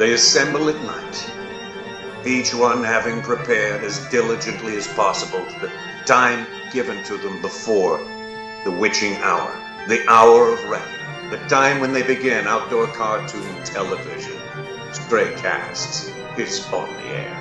They assemble at night, each one having prepared as diligently as possible to the time given to them before the witching hour, the hour of reckoning, the time when they begin outdoor cartoon television. Stray Casts is on the air.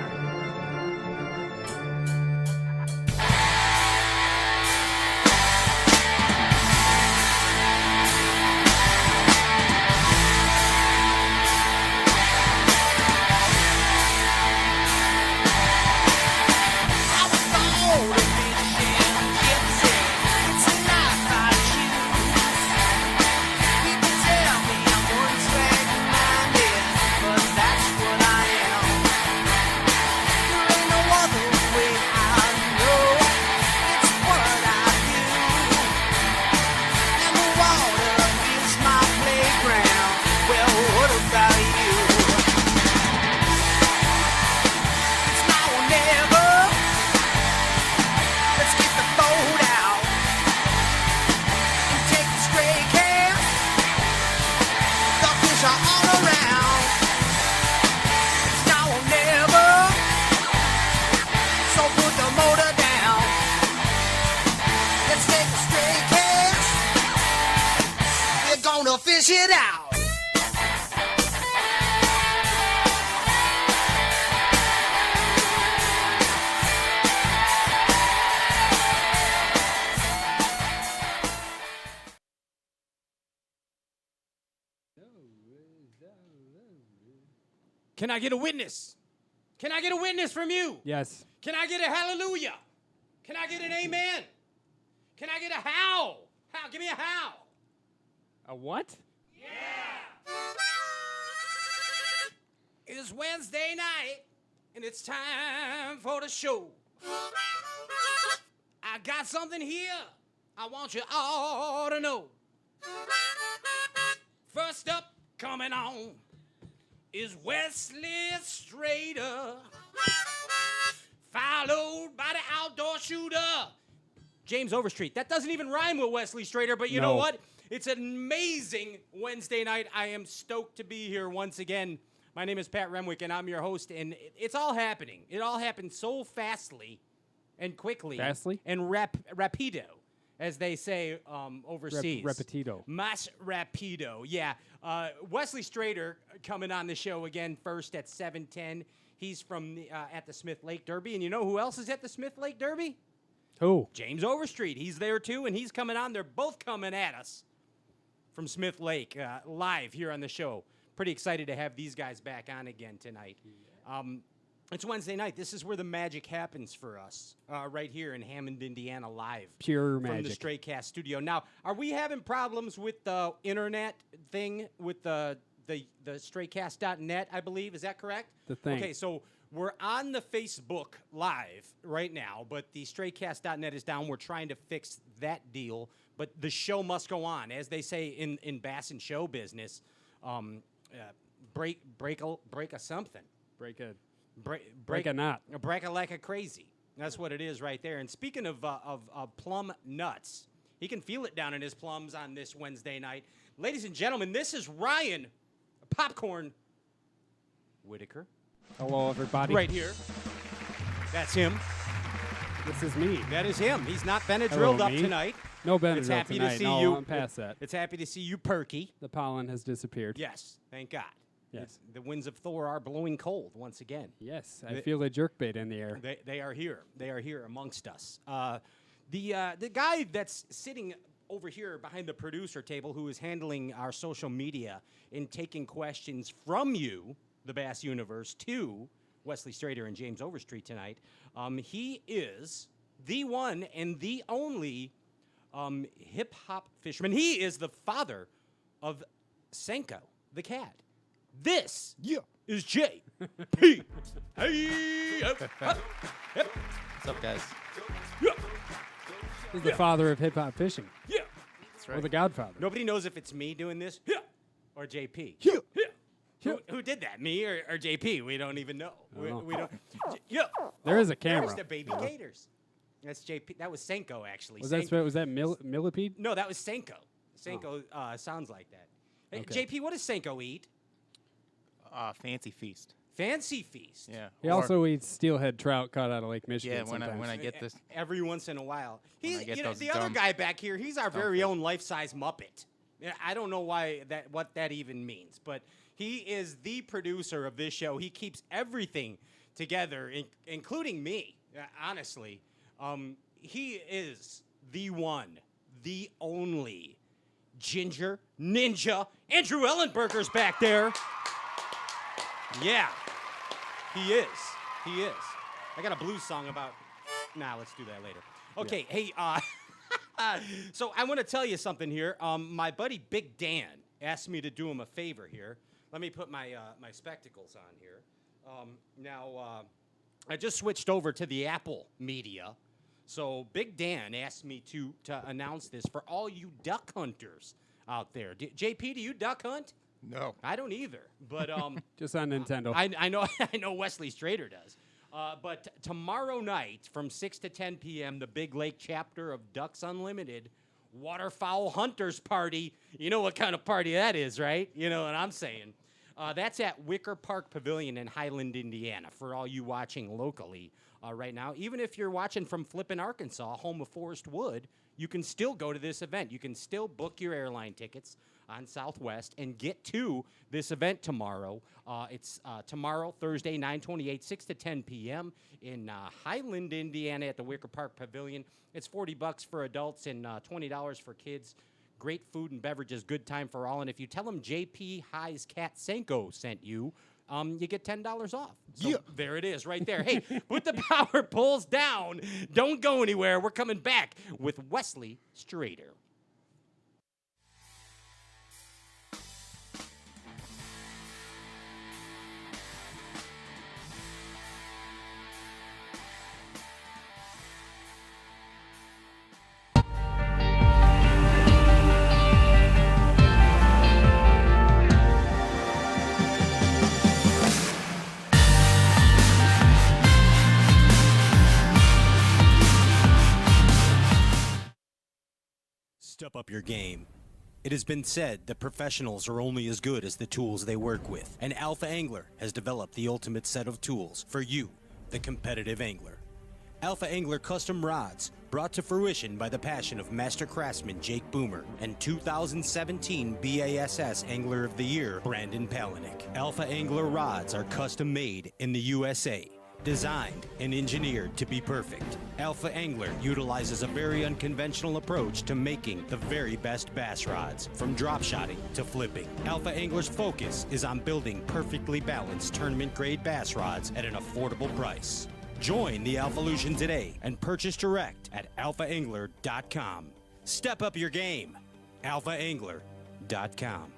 Fish it out. Can I get a witness? Can I get a witness from you? Yes. Can I get a hallelujah? Can I get an amen? Can I get a how? How? Give me a how. A what? Yeah! It's Wednesday night, and it's time for the show. I got something here I want you all to know. First up, coming on, is Wesley Strader, followed by the outdoor shooter, James Overstreet. That doesn't even rhyme with Wesley Strader, but you know what? It's an amazing Wednesday night. I am stoked to be here once again. My name is Pat Remwick, and I'm your host, and it's all happening. It all happened so fastly and quickly. Fastly? And rapido, as they say overseas. Repetido. Mas rapido, yeah. Wesley Strader coming on the show again first at 7:10. He's from at the Smith Lake Derby, and you know who else is at the Smith Lake Derby? Who? James Overstreet. He's there, too, and he's coming on. They're both coming at us from Smith Lake live here on the show. Pretty excited to have these guys back on again tonight. It's Wednesday night. This is where the magic happens for us, right here in Hammond, Indiana, live. Pure from magic. the Stray Cast studio. Now, are we having problems with the internet thing with the straycast.net, I believe? Is that correct? The thing. Okay, so we're on the Facebook live right now, but the straycast.net is down. We're trying to fix that deal, but the show must go on. As they say in B.A.S.S and show business, break a something. Break a Break knot. Break a like a crazy. That's what it is right there. And speaking of plum nuts, he can feel it down in his plums on this Wednesday night. Ladies and gentlemen, this is Ryan Popcorn Whitaker. Hello, everybody. Right here. That's him. This is me. That is him. He's not Benadrylled up me. tonight. No Benadryl It's happy tonight. to see no, you. I'm past that. It's happy to see you perky. The pollen has disappeared. Yes, thank God. Yes. The winds of Thor are blowing cold once again. Yes, I feel a jerkbait in the air. They are here. They are here amongst us. The guy that's sitting over here behind the producer table, who is handling our social media and taking questions from you, the B.A.S.S universe, to Wesley Strader and James Overstreet tonight. He is the one and the only hip hop fisherman. He is the father of Senko the cat. This is J.P. Hey, What's up, guys? He's the father of hip-hop fishing. Yeah. That's right. Or the godfather. Nobody knows if it's me doing this or JP. Who did that, me or JP? We don't even know. We don't. There is a camera. There's the baby gators. That's JP. That was Senko, actually. Was that millipede? No, that was Senko. Senko sounds like that. Hey, Okay. JP, what does Senko eat? Fancy Feast. Fancy Feast. Yeah. He or- also eats steelhead trout caught out of Lake Michigan. Yeah, when sometimes. I get this. Every once in a while. When I He's, get you know, those the other dumb- guy back here, he's our very fish. own life-size Muppet. Yeah, I don't know what that even means, but he is the producer of this show. He keeps everything together, including me, honestly. He is the one, the only Ginger Ninja. Andrew Ellenberger's back there. Yeah, he is. He is. I got a blues song about. Nah, let's do that later. Okay, hey, so I want to tell you something here. My buddy Big Dan asked me to do him a favor here. Let me put my my spectacles on here. Now, I just switched over to the Apple media. So Big Dan asked me to announce this for all you duck hunters out there. JP, do you duck hunt? No. I don't either, but Just on Nintendo. I know Wesley Strader does. But tomorrow night from 6 to 10 p.m., the Big Lake chapter of Ducks Unlimited Waterfowl Hunters Party. You know what kind of party that is, right? You know what I'm saying. That's at Wicker Park Pavilion in Highland, Indiana, for all you watching locally right now. Even if you're watching from Flippin, Arkansas, home of Forest Wood, you can still go to this event. You can still book your airline tickets on Southwest and get to this event tomorrow. It's tomorrow, Thursday, 9/28, 6 to 10 p.m. in Highland, Indiana at the Wicker Park Pavilion. It's $40 for adults and $20 for kids. Great food and beverages, good time for all. And if you tell them JP High's Cat Senko sent you, you get $10 off. So there it is right there. Hey, put the power poles down. Don't go anywhere. We're coming back with Wesley Strader. Step up your game. It has been said that professionals are only as good as the tools they work with, and Alpha Angler has developed the ultimate set of tools for you, the competitive angler. Alpha Angler custom rods, brought to fruition by the passion of master craftsman Jake Boomer and 2017 B.A.S.S. Angler of the Year Brandon Palaniuk. Alpha Angler rods are custom made in the USA. Designed and engineered to be perfect, Alpha Angler utilizes a very unconventional approach to making the very best bass rods, from drop shotting to flipping. Alpha Angler's focus is on building perfectly balanced tournament-grade bass rods at an affordable price. Join the Alphalution today and purchase direct at alphaangler.com. Step up your game. alphaangler.com.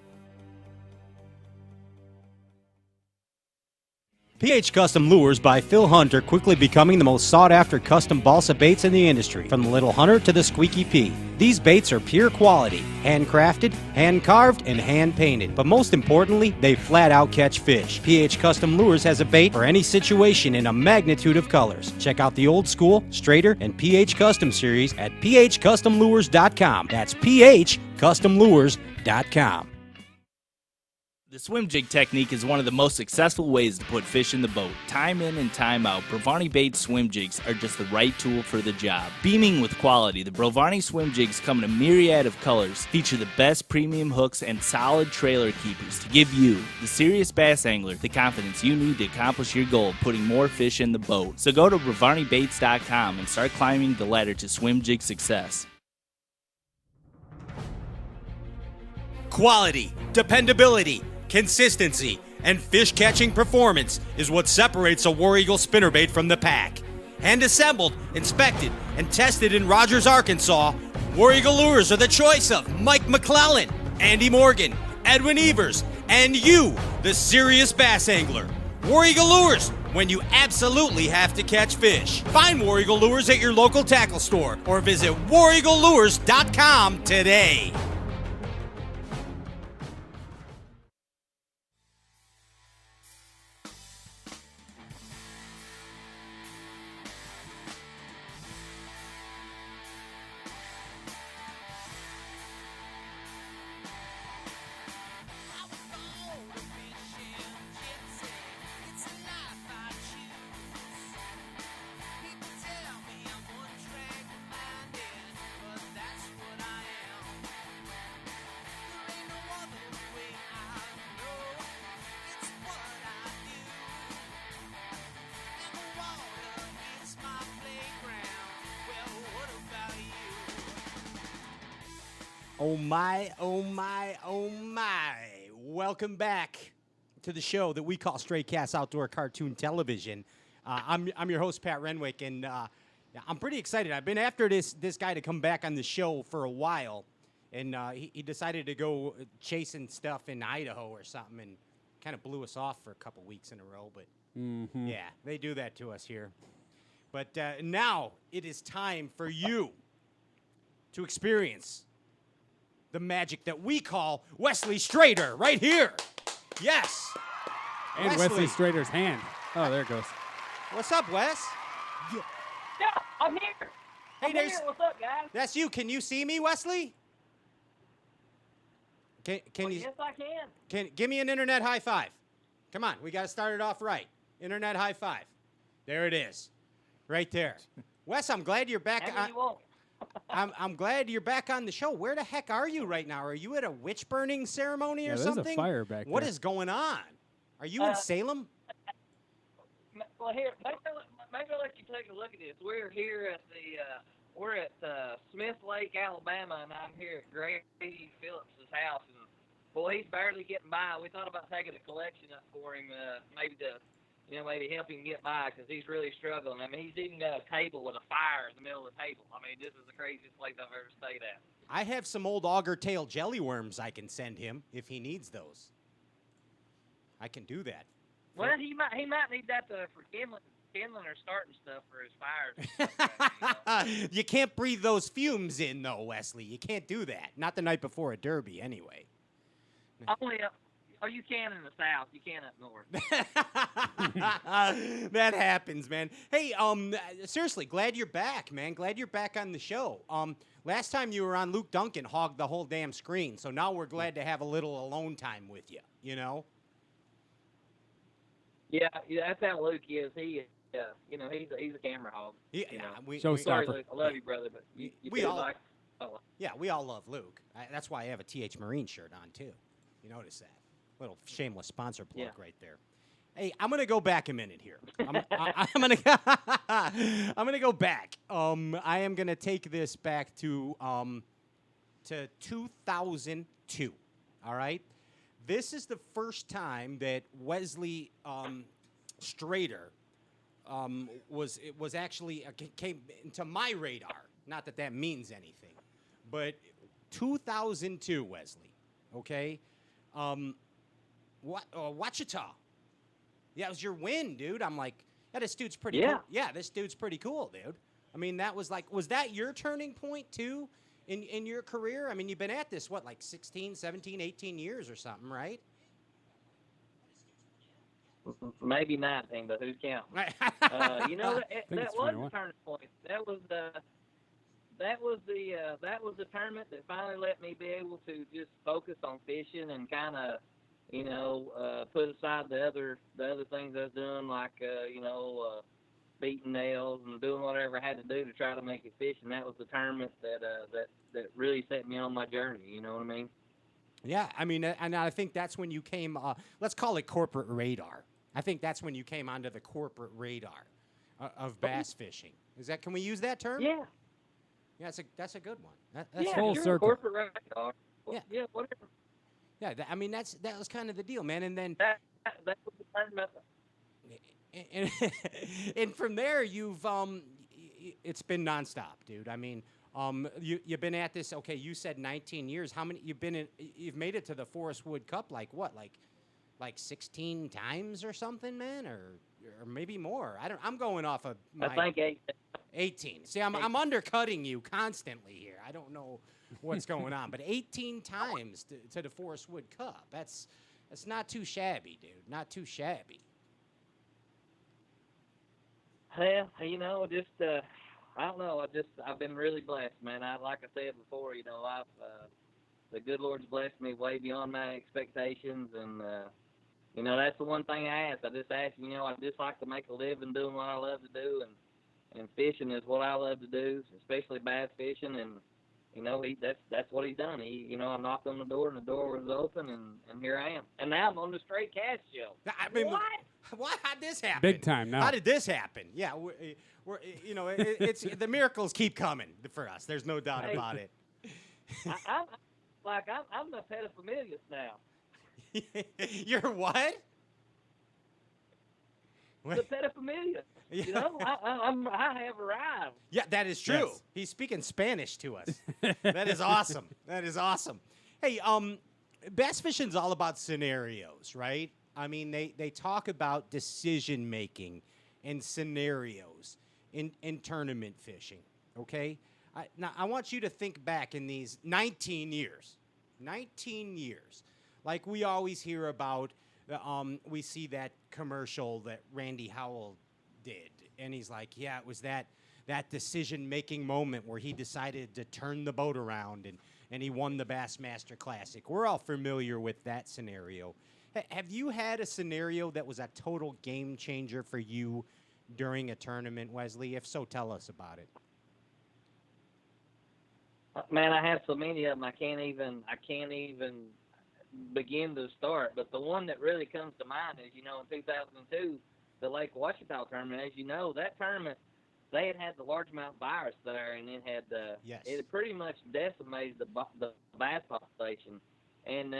PH Custom Lures by Phil Hunt are quickly becoming the most sought-after custom balsa baits in the industry, from the Little Hunter to the Squeaky P. These baits are pure quality, handcrafted, hand-carved, and hand-painted. But most importantly, they flat-out catch fish. PH Custom Lures has a bait for any situation in a magnitude of colors. Check out the Old School, Strader, and PH Custom series at phcustomlures.com. That's phcustomlures.com. The swim jig technique is one of the most successful ways to put fish in the boat. Time in and time out, Brovani Baits swim jigs are just the right tool for the job. Beaming with quality, the Brovani swim jigs come in a myriad of colors, feature the best premium hooks and solid trailer keepers to give you, the serious bass angler, the confidence you need to accomplish your goal of putting more fish in the boat. So go to BrovaniBaits.com and start climbing the ladder to swim jig success. Quality, dependability, consistency, and fish-catching performance is what separates a War Eagle spinnerbait from the pack. Hand-assembled, inspected, and tested in Rogers, Arkansas, War Eagle lures are the choice of Mike McClellan, Andy Morgan, Edwin Evers, and you, the serious bass angler. War Eagle lures, when you absolutely have to catch fish. Find War Eagle lures at your local tackle store or visit wareaglelures.com today. Oh my, oh my, oh my. Welcome back to the show that we call Stray Cats Outdoor Cartoon Television. I'm your host, Pat Renwick, and I'm pretty excited. I've been after this guy to come back on the show for a while, and he decided to go chasing stuff in Idaho or something and kind of blew us off for a couple weeks in a row. But, yeah, they do that to us here. But now it is time for you to experience the magic that we call Wesley Strader right here. Yes. And Wesley Strader's hand. Oh, there it goes. What's up, Wes? Yeah, I'm here. Hey, I'm here. What's up, guys? That's you. Can you see me, Wesley? Can you? Yes, I can. Give me an internet high five? Come on, we got to start it off right. Internet high five. There it is, right there. Wes, I'm glad you're back. You won't. I'm glad you're back on the show. Where the heck are you right now? Are you at a witch burning ceremony or there's something? a fire back What there. is going on? Are you in Salem? Well, here, maybe I'll let you take a look at this. We're here at we're at Smith Lake, Alabama, and I'm here at Grady Phillips's house. And boy, he's barely getting by. We thought about taking a collection up for him, maybe to, maybe help him get by because he's really struggling. I mean, he's even got a table with a fire in the middle of the table. I mean, this is the craziest place I've ever stayed at. I have some old auger tail jelly worms I can send him if he needs those. I can do that. Well, he might need that for kindling or starting stuff for his fires. You can't breathe those fumes in, though, Wesley. You can't do that. Not the night before a derby, anyway. You can in the South. You can up north. That happens, man. Hey, seriously, glad you're back, man. Glad you're back on the show. Last time you were on, Luke Duncan hogged the whole damn screen, so now we're glad to have a little alone time with you, you know? Yeah, that's how Luke is. He's a camera hog. Yeah, Sorry, Luke, I love you, brother, but we all love Luke. That's why I have a TH Marine shirt on too. You notice that little shameless sponsor plug right there. Hey, I'm gonna go back a minute here. I'm gonna go back. I am gonna take this back to 2002. All right. This is the first time that Wesley Strader was actually came into my radar. Not that that means anything, but 2002, Wesley. Okay, Wichita. Yeah, it was your win, dude. I'm like, yeah, this dude's pretty cool. Yeah, this dude's pretty cool, dude. I mean, was that your turning point too? In your career? I mean, you've been at this, 16, 17, 18 years or something, right? Maybe 19, but who's counting? That was the turning point. That was the tournament that finally let me be able to just focus on fishing and kind of, put aside the other things I was doing, like, beating nails and doing whatever I had to do to try to make it fish, and that was the tournament that really set me on my journey. You know what I mean? Yeah, I mean, and I think that's when you came. Let's call it corporate radar. I think that's when you came onto the corporate radar of bass fishing. Can we use that term? Yeah. Yeah, that's a good one. That's full circle. Corporate radar. Yeah, whatever. Yeah, that was kind of the deal, man. And then that was the tournament. And from there, it's been nonstop, dude. I mean, you've been at this. Okay, you said 19 years. How many you've made it to the Forest Wood Cup? Like 16 times or something, man, or maybe more. I'm going off of my. I think 18. See, I'm undercutting you constantly here. I don't know what's going on, but 18 times to the Forest Wood Cup. That's not too shabby, dude. Not too shabby. Well, I don't know. I've been really blessed, man. Like I said before, the good Lord's blessed me way beyond my expectations, and that's the one thing I ask. I just ask, I just like to make a living doing what I love to do, and fishing is what I love to do, especially bass fishing, and that's what he's done. I knocked on the door, and the door was open, and here I am. And now I'm on the Stray Cats show. I mean, what? How'd this happen? Big time now. How did this happen? Yeah, it's the miracles keep coming for us. There's no doubt about it. like I'm the pedophilia now. You're what? The pedophilia. You know, I have arrived. Yeah, that is true. Yes. He's speaking Spanish to us. That is awesome. That is awesome. Hey, bass fishing's all about scenarios, right? I mean, they talk about decision making and scenarios in tournament fishing. Okay, now I want you to think back in these 19 years, 19 years, like we always hear about. We see that commercial that Randy Howell did, and he's like, yeah, it was that decision making moment where he decided to turn the boat around and he won the Bassmaster Classic. We're all familiar with that scenario. Have you had a scenario that was a total game changer for you during a tournament, Wesley? If so, tell us about it. Man, I have so many of them. I can't even begin to start. But the one that really comes to mind is, in 2002, the Lake Ouachita tournament. As you know, that tournament, they had the largemouth virus there, and it had it had pretty much decimated the bass population. And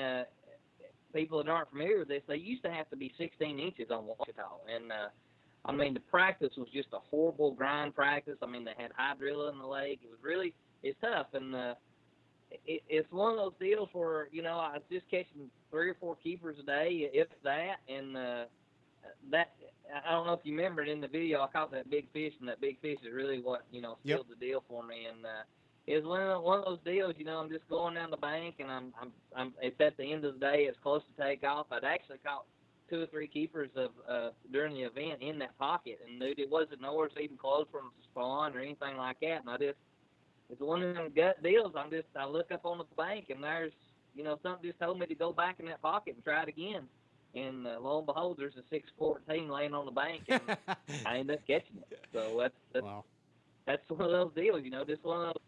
people that aren't familiar with this, they used to have to be 16 inches on Ouachita, and I mean, the practice was just a horrible grind practice. I mean, they had hydrilla in the lake. It's tough, and it's one of those deals where, I was just catching 3 or 4 keepers a day, if that, and that, I don't know if you remember it in the video, I caught that big fish, and that big fish is really what, sealed the deal for me, and it's one of those deals, I'm just going down the bank, and I'm it's at the end of the day, it's close to take off. I'd actually caught 2 or 3 keepers of during the event in that pocket, and dude, it wasn't nowhere even close from spawn or anything like that, and it's one of them gut deals. I look up on the bank, and there's, something just told me to go back in that pocket and try it again. And lo and behold, there's a 614 laying on the bank, and I ended up catching it. So that's one of those deals, just one of those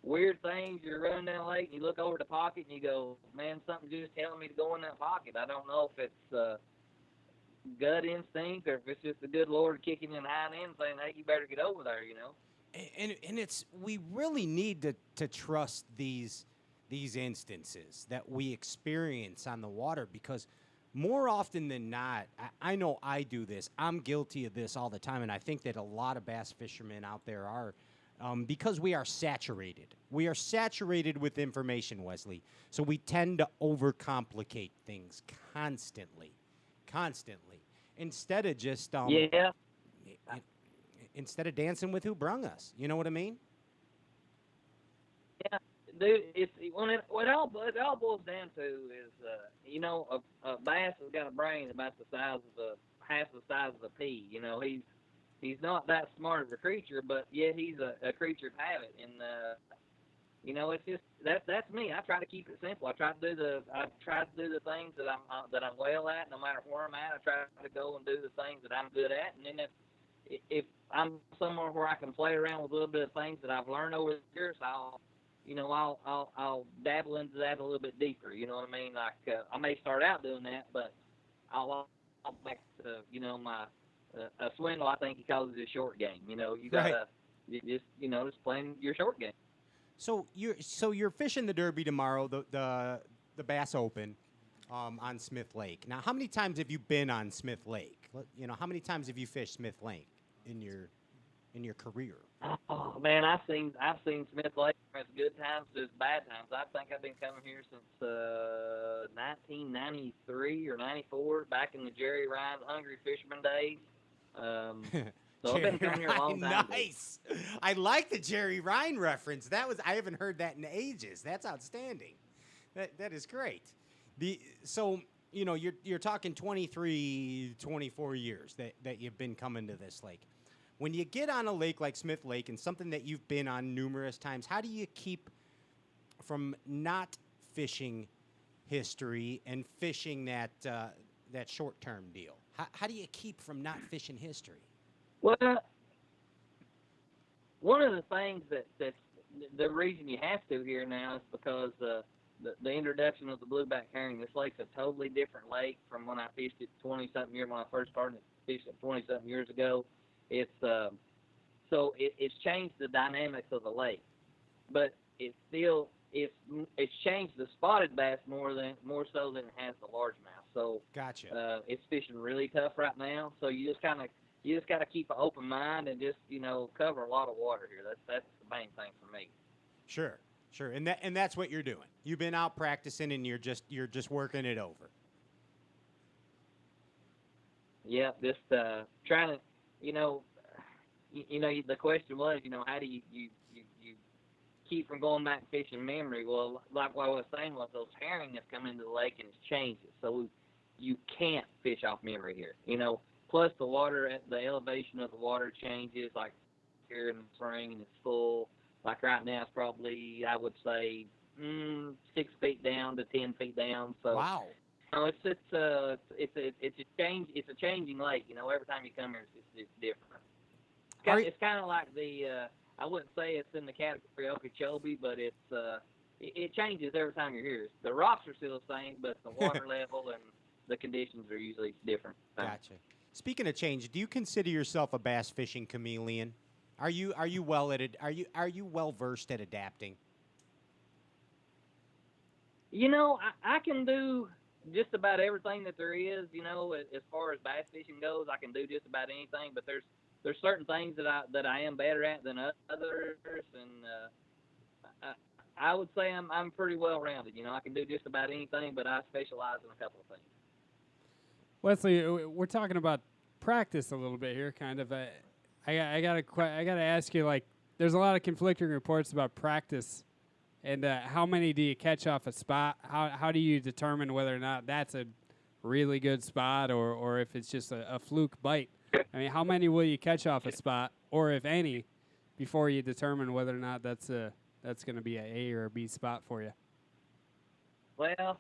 weird things. You're running down the lake, and you look over the pocket, and you go, man, something's just telling me to go in that pocket. I don't know if it's gut instinct or if it's just the good Lord kicking in the hind end saying, hey, you better get over there, And it's, we really need to trust these instances that we experience on the water, because more often than not, I know I do this. I'm guilty of this all the time, and I think that a lot of bass fishermen out there are, because we are saturated. We are saturated with information, Wesley. So we tend to overcomplicate things constantly. Instead of just instead of dancing with who brung us. You know what I mean? Yeah, dude. What it all boils down to is, a bass has got a brain about the size of half the size of a pea. He's not that smart of a creature, but yet he's a creature of habit. And it's just that's me. I try to keep it simple. I try to do the things that I'm well at, no matter where I'm at. I try to go and do the things that I'm good at, and then if I'm somewhere where I can play around with a little bit of things that I've learned over the years, I'll dabble into that a little bit deeper. You know what I mean? Like I may start out doing that, but I'll back to my a swindle. I think he calls it a short game. You gotta just playing your short game. So you're fishing the Derby tomorrow, the Bass Open, on Smith Lake. Now, how many times have you been on Smith Lake? How many times have you fished Smith Lake in your career? Oh man, I've seen Smith Lake as good times as bad times. I think I've been coming here since 1993 or 94, back in the Jerry Ryan Hungry Fisherman days. So I've been coming here a long time. Nice. I like the Jerry Ryan reference. I haven't heard that in ages. That's outstanding. That is great. You're talking 23, 24 years that you've been coming to this lake. When you get on a lake like Smith Lake, and something that you've been on numerous times, how do you keep from not fishing history and fishing that short-term deal? How do you keep from not fishing history? Well, one of the things that's the reason you have to here now is because the introduction of the blueback herring. This lake's a totally different lake from when I fished it 20-something years, when I first started fishing it 20-something years ago. It's changed the dynamics of the lake, but it's still it's changed the spotted bass more so than it has the largemouth. So Gotcha. it's fishing really tough right now. So you just got to keep an open mind and just cover a lot of water here. That's the main thing for me. Sure, sure, and that's what you're doing. You've been out practicing, and you're just working it over. Yeah, just trying to, the question was, how do you keep from going back fishing memory? Well, like what I was saying was those herring have come into the lake and it's changed it. So you can't fish off memory here. Plus the water, the elevation of the water changes. Like here in the spring and it's full. Like right now it's probably, I would say, 6 feet down to 10 feet down. So wow. It's a change. It's a changing lake. Every time you come here, it's different. It's kind of like I wouldn't say it's in the category of Okeechobee, but it changes every time you're here. The rocks are still the same, but the water level and the conditions are usually different. Gotcha. Speaking of change, do you consider yourself a bass fishing chameleon? Are you well at it? Are you well versed at adapting? I can do just about everything that there is, as far as bass fishing goes. I can do just about anything, but there's certain things that I am better at than others, and I would say I'm pretty well rounded. I can do just about anything, but I specialize in a couple of things. Wesley, we're talking about practice a little bit here, kind of. I gotta ask you, like, there's a lot of conflicting reports about practice. And how many do you catch off a spot? How do you determine whether or not that's a really good spot or if it's just a fluke bite? I mean, how many will you catch off a spot, or if any, before you determine whether or not that's going to be an A or a B spot for you? Well,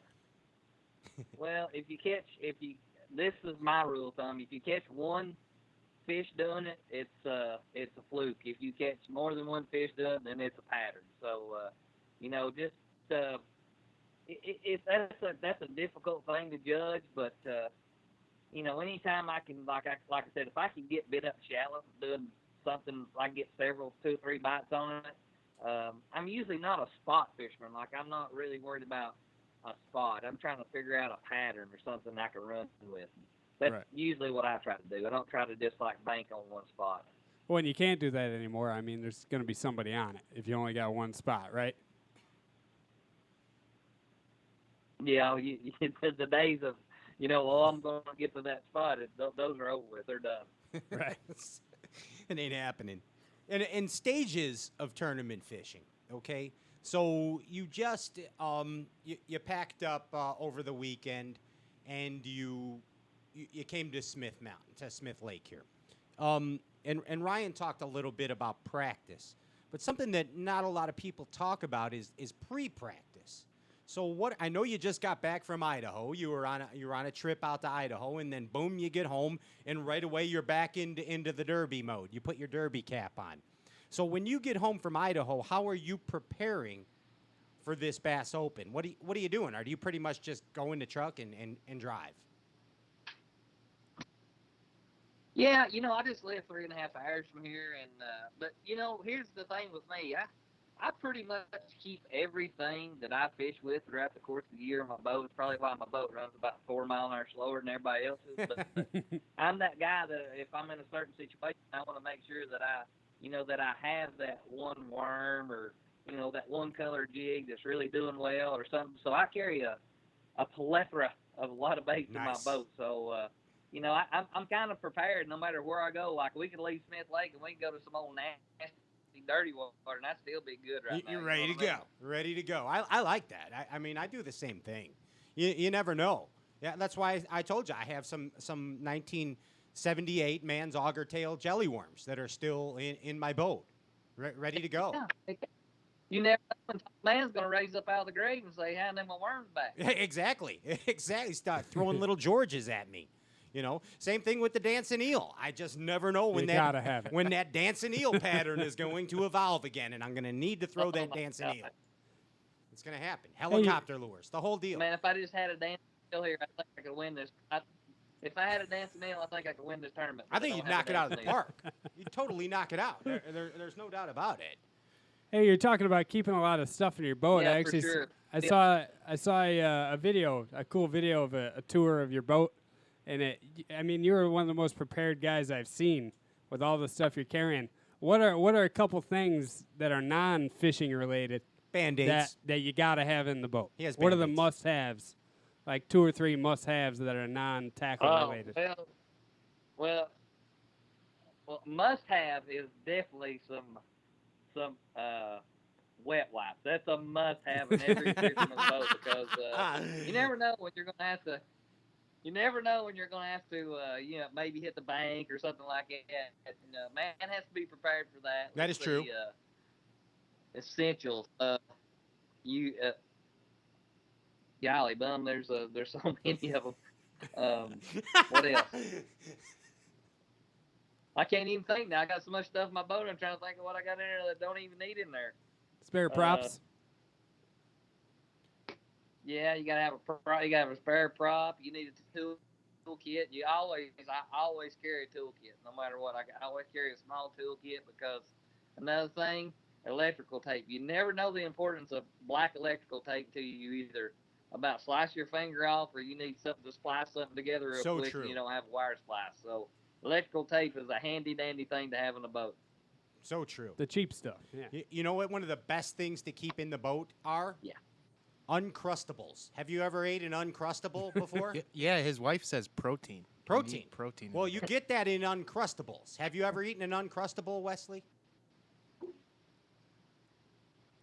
this is my rule of thumb. If you catch one fish doing it, it's a fluke. If you catch more than one fish doing it, then it's a pattern. So. That's a difficult thing to judge, but anytime I can, like I said, if I can get bit up shallow doing something, I can get 2 or 3 bites on it. I'm usually not a spot fisherman. Like, I'm not really worried about a spot. I'm trying to figure out a pattern or something I can run with. That's usually what I try to do. I don't try to just bank on one spot. Well, and you can't do that anymore. I mean, there's going to be somebody on it if you only got one spot, right? Yeah, the days of, I'm going to get to that spot, those are over with. They're done. Right. It ain't happening. And stages of tournament fishing, okay? So you just, you packed up over the weekend, and you came to Smith Mountain, to Smith Lake here. And Ryan talked a little bit about practice, but something that not a lot of people talk about is pre-practice. So I know you just got back from Idaho. You were on a trip out to Idaho, and then boom, you get home, and right away you're back into the derby mode. You put your derby cap on. So when you get home from Idaho, how are you preparing for this Bass Open? What are you doing? Are you pretty much just go in the truck and drive? Yeah, I just live 3.5 hours from here, and but here's the thing with me. I pretty much keep everything that I fish with throughout the course of the year on my boat. It's probably why my boat runs about 4 miles an hour slower than everybody else's. But I'm that guy that if I'm in a certain situation, I want to make sure that I have that one worm or that one color jig that's really doing well or something. So I carry a plethora of a lot of baits in my boat. So I'm kind of prepared no matter where I go. Like, we can leave Smith Lake and we can go to some old nasty dirty water, and I'd still be good right now. You're ready to go. Ready to go. I like that. I mean, I do the same thing. You never know. Yeah, that's why I told you I have some 1978 man's auger tail jelly worms that are still in my boat, ready to go. Yeah. You never know when man's going to raise up out of the grave and say, hand them my worms back. Exactly. Start throwing little Georges at me. Same thing with the dancing eel. I just never know when that dancing eel pattern is going to evolve again, and I'm going to need to throw that dancing eel. It's going to happen. Helicopter lures, the whole deal. Man, if I just had a dancing eel here, I think I could win this. If I had a dancing eel, I think I could win this tournament. I think you'd knock it out of the park. You'd totally knock it out. There's no doubt about it. Hey, you're talking about keeping a lot of stuff in your boat. Yeah, I for actually, sure. I saw a video, a cool video of a tour of your boat, and I mean, you're one of the most prepared guys I've seen with all the stuff you're carrying. What are a couple things that are non-fishing related Band-Aids. that you gotta have in the boat? He has What are the Band-Aids. must-haves? Like 2 or 3 must-haves that are non-tackle Oh, related. well, must have is definitely some wet wipes. That's a must have in every fishing boat because you never know when you're gonna have to. You never know when you're gonna have to, maybe hit the bank or something like that. And, man has to be prepared for that. That is true. Essentials. You, golly bum, there's so many of them. What else? I can't even think now. I got so much stuff in my boat. I'm trying to think of what I got in there that don't even need in there. Spare props. Yeah, you gotta have you gotta have a spare prop. You need a toolkit. I always carry a toolkit, no matter what. I always carry a small toolkit because another thing, electrical tape. You never know the importance of black electrical tape till you either about slice your finger off or you need something to splice something together real So quick true. and you don't have a wire splice. So electrical tape is a handy dandy thing to have in a boat. So true. The cheap stuff. Yeah. You know what one of the best things to keep in the boat are? Yeah. Uncrustables. Have you ever ate an Uncrustable before? Yeah, his wife says protein. You Protein. need protein. Well, you get that in Uncrustables. Have you ever eaten an Uncrustable, Wesley?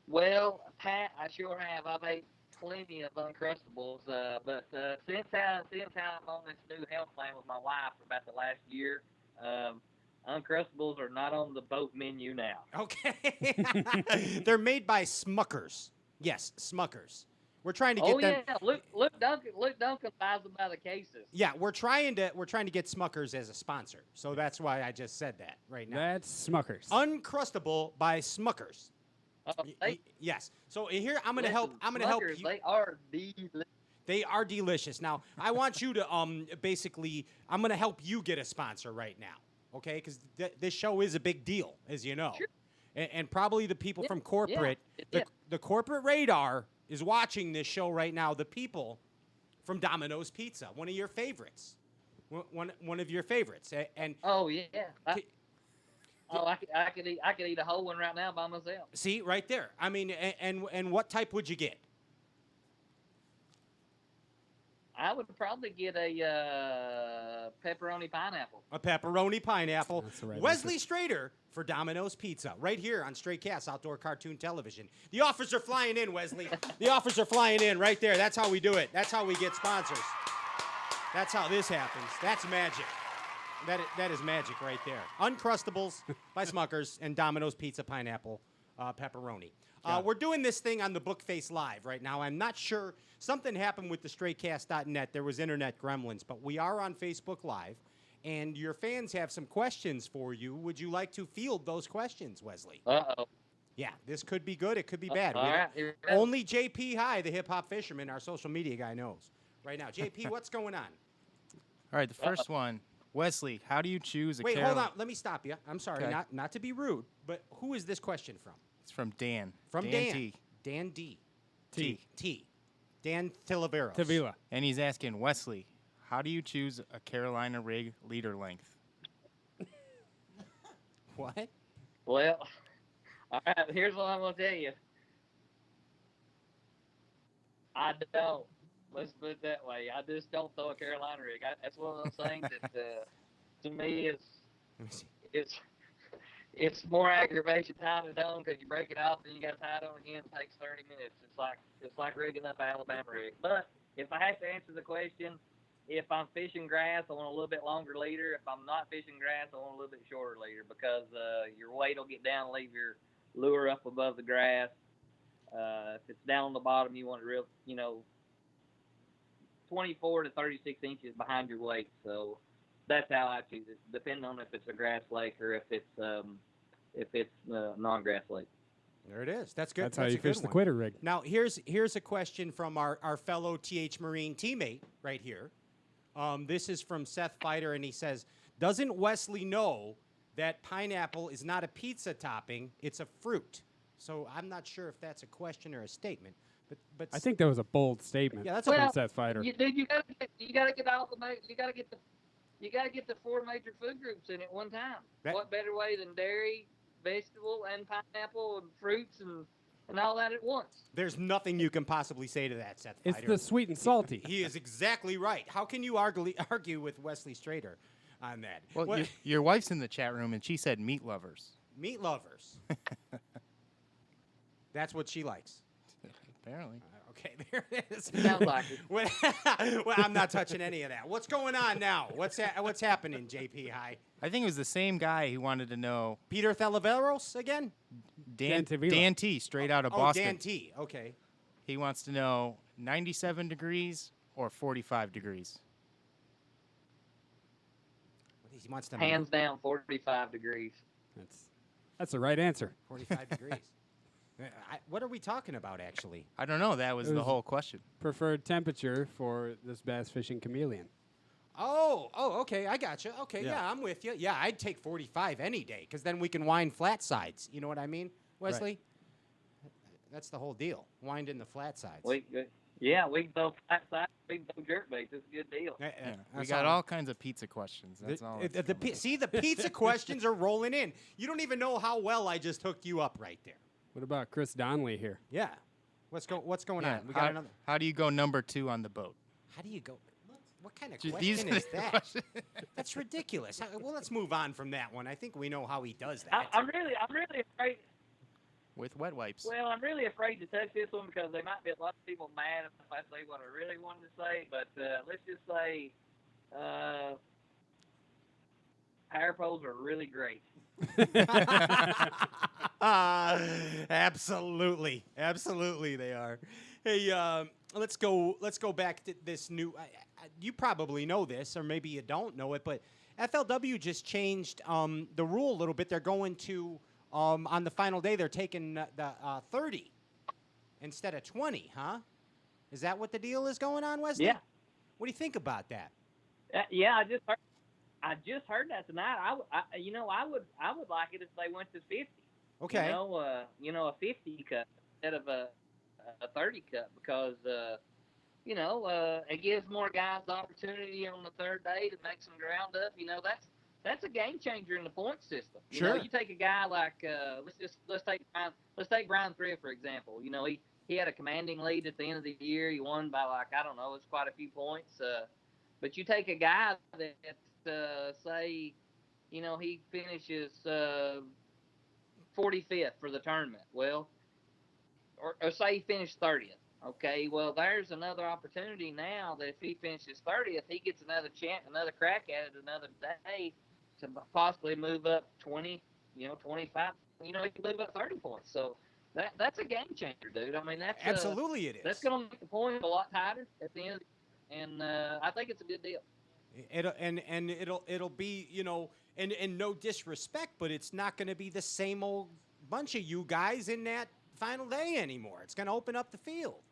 Well, Pat, I sure have. I've ate plenty of Uncrustables, but since I'm on this new health plan with my wife for about the last year, Uncrustables are not on the boat menu now. Okay. They're made by Smuckers. Yes, Smuckers. We're trying to get them. Yeah, Luke Duncan buys them by the cases. Yeah, we're trying to get Smuckers as a sponsor. So that's why I just said that right now. That's Smuckers. Uncrustable by Smuckers. Yes. So here I'm going to help. I'm going to help you. They are delicious. They are delicious. Now I want you to basically. I'm going to help you get a sponsor right now. Okay, because this show is a big deal, as you know, Sure. and probably the people from corporate, the corporate radar is watching this show right now. The people from Domino's Pizza, one of your favorites, one of your favorites, and oh yeah. I could eat a whole one right now by myself. see right there. I mean, and what type would you get? I would probably get a pepperoni pineapple. A pepperoni pineapple. That's the right Wesley Strader for Domino's Pizza, right here on Stray Cats Outdoor Cartoon Television. The offers are flying in, Wesley. The offers are flying in right there. That's how we do it. That's how we get sponsors. That's how this happens. That's magic. That is magic right there. Uncrustables by Smuckers and Domino's Pizza Pineapple Pepperoni. We're doing this thing on the Bookface Live right now. I'm not sure. Something happened with the StrayCast.net. There was internet gremlins, but we are on Facebook Live, and your fans have some questions for you. Would you like to field those questions, Wesley? Uh-oh. Yeah, this could be good. It could be bad. All right, here we go. Only JP High, the hip-hop fisherman, our social media guy, knows right now. JP, what's going on? All right, the first one. Wesley, how do you choose a Wait, hold on. Let me stop you. I'm sorry, Okay. not to be rude, but who is this question from? It's from Dan. From Dan Dan. T. Dan D. T. Dan Tilaveros. Tavila. And he's asking, Wesley, how do you choose a Carolina rig leader length? What? Well, all right, here's what I'm going to tell you. I don't. Let's put it that way. I just don't throw a Carolina rig. That's one of those things that, to me, Let me see. it's more aggravation time to done because you break it off and you got to tie it on again. It takes 30 minutes. It's like rigging up an Alabama rig. But if I have to answer the question, if I'm fishing grass, I want a little bit longer leader. If I'm not fishing grass, I want a little bit shorter leader because your weight will get down and leave your lure up above the grass. If it's down on the bottom, you want it real, 24 to 36 inches behind your weight. So that's how I choose it, depending on if it's a grass lake or if it's non-grass lake. There it is. That's good. That's how a you good fish the one. quitter rig. Now, here's a question from our fellow TH Marine teammate right here. This is from Seth Fighter, and he says, doesn't Wesley know that pineapple is not a pizza topping, it's a fruit? So I'm not sure if that's a question or a statement. But I think that was a bold statement. Yeah, that's from a Seth Fighter. Dude, you gotta get all the you gotta get the 4 major food groups in at one time. What better way than dairy, vegetable, and pineapple and fruits and all that at once? There's nothing you can possibly say to that, Seth It's Fighter. the sweet and salty. He is exactly right. How can you argue with Wesley Strader on that? Well, your wife's in the chat room, and she said meat lovers. Meat lovers. That's what she likes. Apparently. Okay, there it is. Sounds like it. Well, I'm not touching any of that. What's going on now? What's happening, JP High? I think it was the same guy who wanted to know. Peter Thalaveros again? Dan Tavila. Dan T, straight out of Oh, Boston. Dan T. Okay. He wants to know 97 degrees or 45 degrees. He wants to Hands down, 45 degrees. That's the right answer. 45 degrees. What are we talking about, actually? I don't know. That was It the was- whole question. Preferred temperature for this bass fishing chameleon. Oh, okay, I gotcha. Okay, yeah, I'm with you. Yeah, I'd take 45 any day, because then we can wind flat sides. You know what I mean, Wesley? That's the whole deal. Wind in the flat sides. We can throw flat sides, we can throw jerkbaits. It's a good deal. Yeah. We got all kinds of pizza questions. That's all. it's coming. See, the pizza questions are rolling in. You don't even know how well I just hooked you up right there. What about Chris Donnelly here? Yeah. What's going Yeah, on? We got another. How do you go number 2 on the boat? How do you go? What kind of These question are is the that? questions. That's ridiculous. Well, let's move on from that one. I think we know how he does that. I'm really afraid. With wet wipes. Well, I'm really afraid to touch this one because there might be a lot of people mad if I say what I really wanted to say. But let's just say power poles are really great. Absolutely, they are. Hey, let's go back to this new. You probably know this, or maybe you don't know it, but FLW just changed the rule a little bit. They're going to on the final day. They're taking the 30 instead of 20, huh? Is that what the deal is going on, Wesley? Yeah. What do you think about that? Yeah, I just heard that tonight. I would like it if they went to 50. Okay. A 50 cut instead of a 30 cut because it gives more guys the opportunity on the third day to make some ground up. That's a game changer in the point system. Sure. You take a guy like let's take Brian Thrift for example. He had a commanding lead at the end of the year. He won by it's quite a few points. But you take a guy that say, he finishes 45th for the tournament. Well, or say he finished 30th. Okay, well, there's another opportunity now that if he finishes 30th, he gets another crack at it another day to possibly move up 20, 25. He can move up 30 points. So that's a game changer, dude. I mean, that's Absolutely it is. That's going to make the points a lot tighter at the end, and I think it's a good deal. It'll be, and no disrespect, but it's not going to be the same old bunch of you guys in that final day anymore. It's going to open up the field.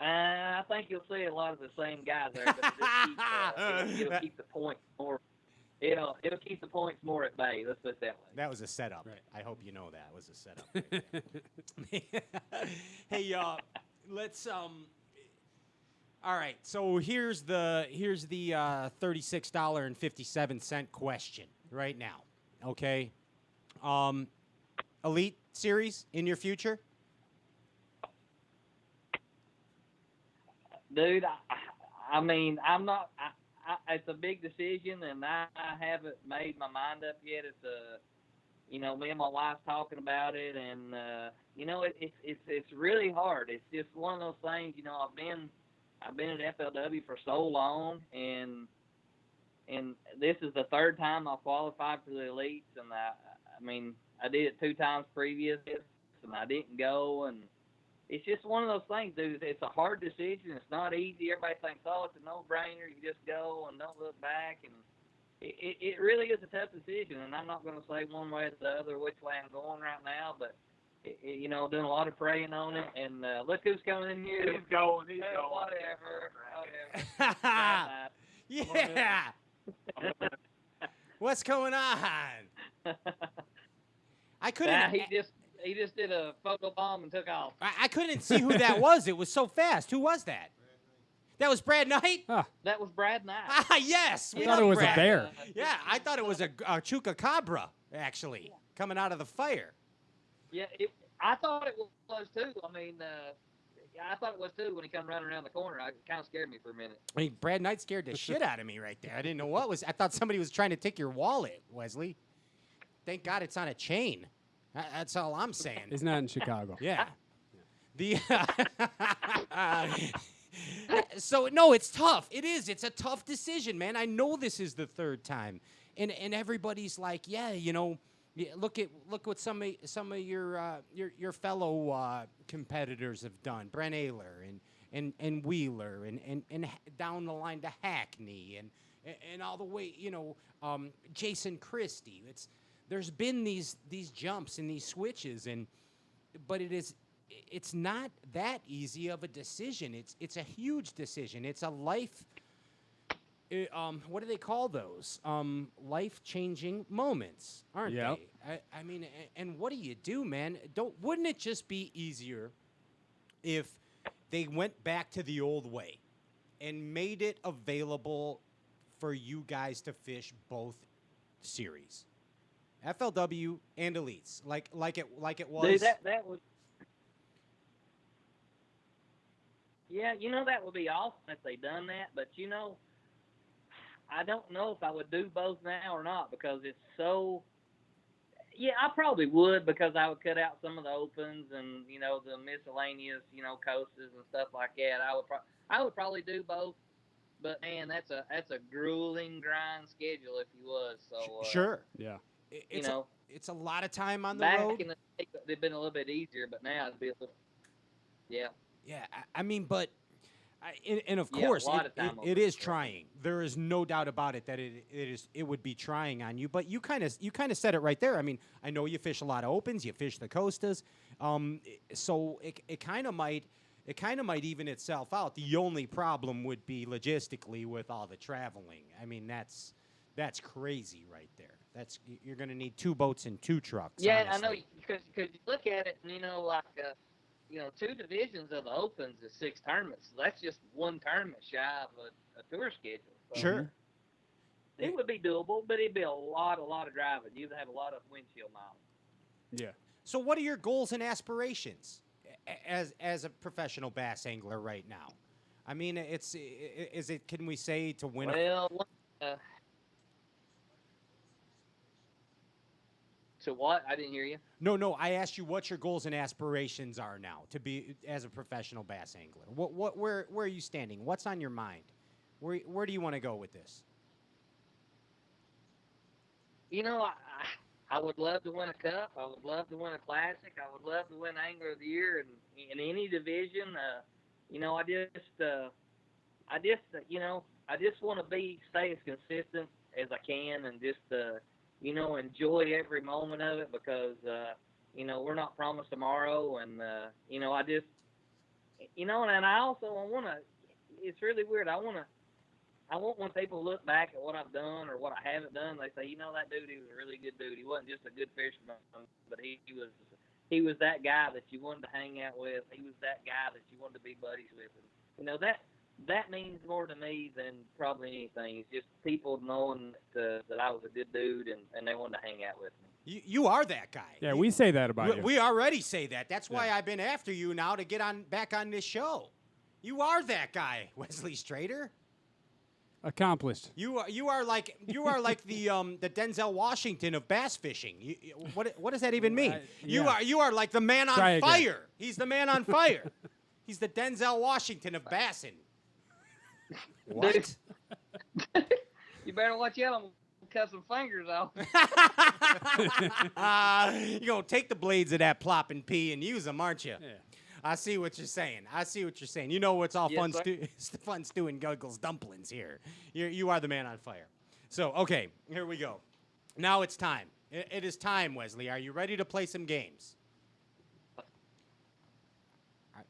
I think you'll see a lot of the same guys there, but it'll keep the points more. It'll keep the points more at bay. Let's put it that way. That was a setup. Right. I hope you know that was a setup. Hey, let's All right, so here's the $36.57 question right now. Okay, Elite Series in your future? Dude, I mean, I'm not. It's a big decision, and I haven't made my mind up yet. It's me and my wife talking about it, and it's really hard. It's just one of those things. I've been at FLW for so long, and this is the third time I qualified for the elites, and I did it 2 times previous, and I didn't go, and it's just one of those things, dude. It's a hard decision. It's not easy. Everybody thinks, it's a no-brainer. You just go and don't look back, and it really is a tough decision, and I'm not going to say one way or the other which way I'm going right now, but doing a lot of praying on it, and look who's coming in here. He's going. Whatever. Yeah. What's going on? I couldn't. Nah, he just did a photo bomb and took off. I couldn't see who that was. It was so fast. Who was that? That was Brad Knight. Ah, That was Brad Knight. Ah, yes. I we thought love it was Brad. a bear. Yeah, I thought it was a chupacabra, actually, coming out of the fire. Yeah, I thought it was too. I mean, I thought it was too when he come running around the corner. It kind of scared me for a minute. I mean, Brad Knight scared the shit out of me right there. I didn't know what was. I thought somebody was trying to take your wallet, Wesley. Thank God it's on a chain. That's all I'm saying. he's not in Chicago. Yeah. The so no, it's tough. It is. It's a tough decision, man. I know this is the third time, and everybody's like, yeah, look what some of your fellow competitors have done. Brent Ayler and Wheeler and down the line to Hackney and all the way, Jason Christie. There's been these jumps and these switches, but it's not that easy of a decision. It's a huge decision. It's a life. What do they call those? Life-changing moments, aren't Yep. they? I mean, and what do you do, man? Wouldn't it just be easier if they went back to the old way and made it available for you guys to fish both series? FLW and elites, like it was. Dude, that would. Yeah, that would be awesome if they done that. But I don't know if I would do both now or not because it's so. Yeah, I probably would because I would cut out some of the opens and the miscellaneous coasters and stuff like that. I would probably do both. But man, that's a grueling grind schedule if you was. So sure. Yeah. It's a lot of time on the back road. in the day, they've been a little bit easier, but now it'd be a little. Yeah. Yeah, I mean, but and of Yeah, course a lot of time it over is there. trying. There is no doubt about it that it would be trying on you. But you kind of said it right there. I mean, I know you fish a lot of opens, you fish the Costas, so it kind of might even itself out. The only problem would be logistically with all the traveling. I mean, that's crazy right there. You're going to need 2 boats and 2 trucks. Yeah, honestly. I know because you look at it, and like 2 divisions of the opens is 6 tournaments. So that's just 1 tournament shy of a tour schedule. So Sure. it would be doable, but it'd be a lot of driving. You'd have a lot of windshield miles. Yeah. So what are your goals and aspirations as a professional bass angler right now? I mean, can we say to win? Well, to what? I didn't hear you. No. I asked you what your goals and aspirations are now to be as a professional bass angler. Where are you standing? What's on your mind? Where do you want to go with this? I would love to win a cup. I would love to win a classic. I would love to win Angler of the Year in any division. I just want to stay as consistent as I can and just enjoy every moment of it because we're not promised tomorrow, and I just and I also want to. It's really weird. I want when people look back at what I've done or what I haven't done, they say, that dude, he was a really good dude. He wasn't just a good fisherman, but he was that guy that you wanted to hang out with. He was that guy that you wanted to be buddies with. And, that means more to me than probably anything. It's just people knowing that I was a good dude and they wanted to hang out with me. You are that guy. Yeah, we say that about you. We already say that. That's why I've been after you now to get back on this show. You are that guy, Wesley Strader. Accomplished. You are like the Denzel Washington of bass fishing. What does that even mean? Yeah. You are like the man on Try again. fire. He's the man on fire. He's the Denzel Washington of bassing. What? You better watch out. I'm going to cut some fingers off. You're going to take the blades of that plop and pea and use them, aren't you? Yeah. I see what you're saying. You know it's all Yes, sir. it's the fun stewing Guggles dumplings here. You are the man on fire. So, okay, here we go. Now it's time. It is time, Wesley. Are you ready to play some games?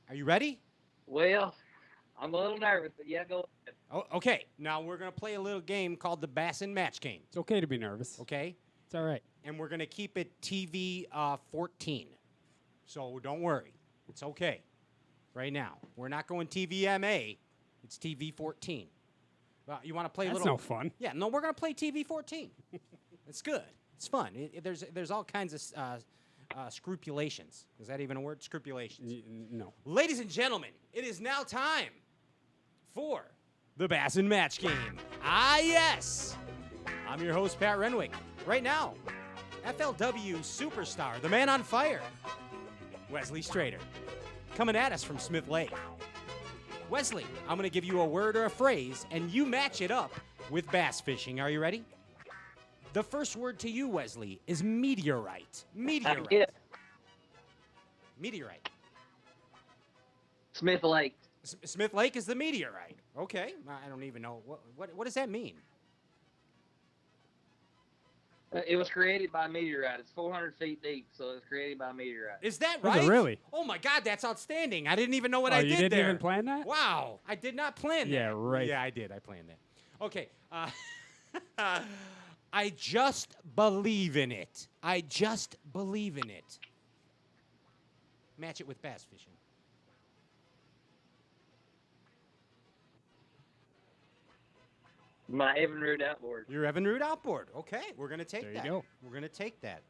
Are you ready? Well, I'm a little nervous, but yeah, go ahead. Oh, okay. Now we're going to play a little game called the Bass and Match game. It's okay to be nervous. Okay? It's all right. And we're going to keep it TV 14. So don't worry. It's okay. Right now. We're not going TVMA. It's TV 14. You want to play a That's little? no fun. Yeah, no, we're going to play TV 14. It's good. It's fun. There's all kinds of scrupulations. Is that even a word? Scrupulations. No. Ladies and gentlemen, it is now time for the Bass and Match game. Ah, yes. I'm your host, Pat Renwick. Right now, FLW superstar, the man on fire, Wesley Strader, coming at us from Smith Lake. Wesley, I'm going to give you a word or a phrase, and you match it up with bass fishing. Are you ready? The first word to you, Wesley, is meteorite. Meteorite. Yeah. Meteorite. Smith Lake. Smith Lake is the meteorite. Okay. I don't even know. What does that mean? It was created by a meteorite. It's 400 feet deep, so it's created by a meteorite. Is that Was right? it really? Oh, my God. That's outstanding. I didn't even know what I did you didn't there. even plan that? Wow. I did not plan that. Yeah, right. Yeah, I did. I planned that. Okay. I just believe in it. I just believe in it. Match it with bass fishing. My Evan Root outboard. Your Evan Root outboard. Okay, we're going to take There that. you go. We're going to take that.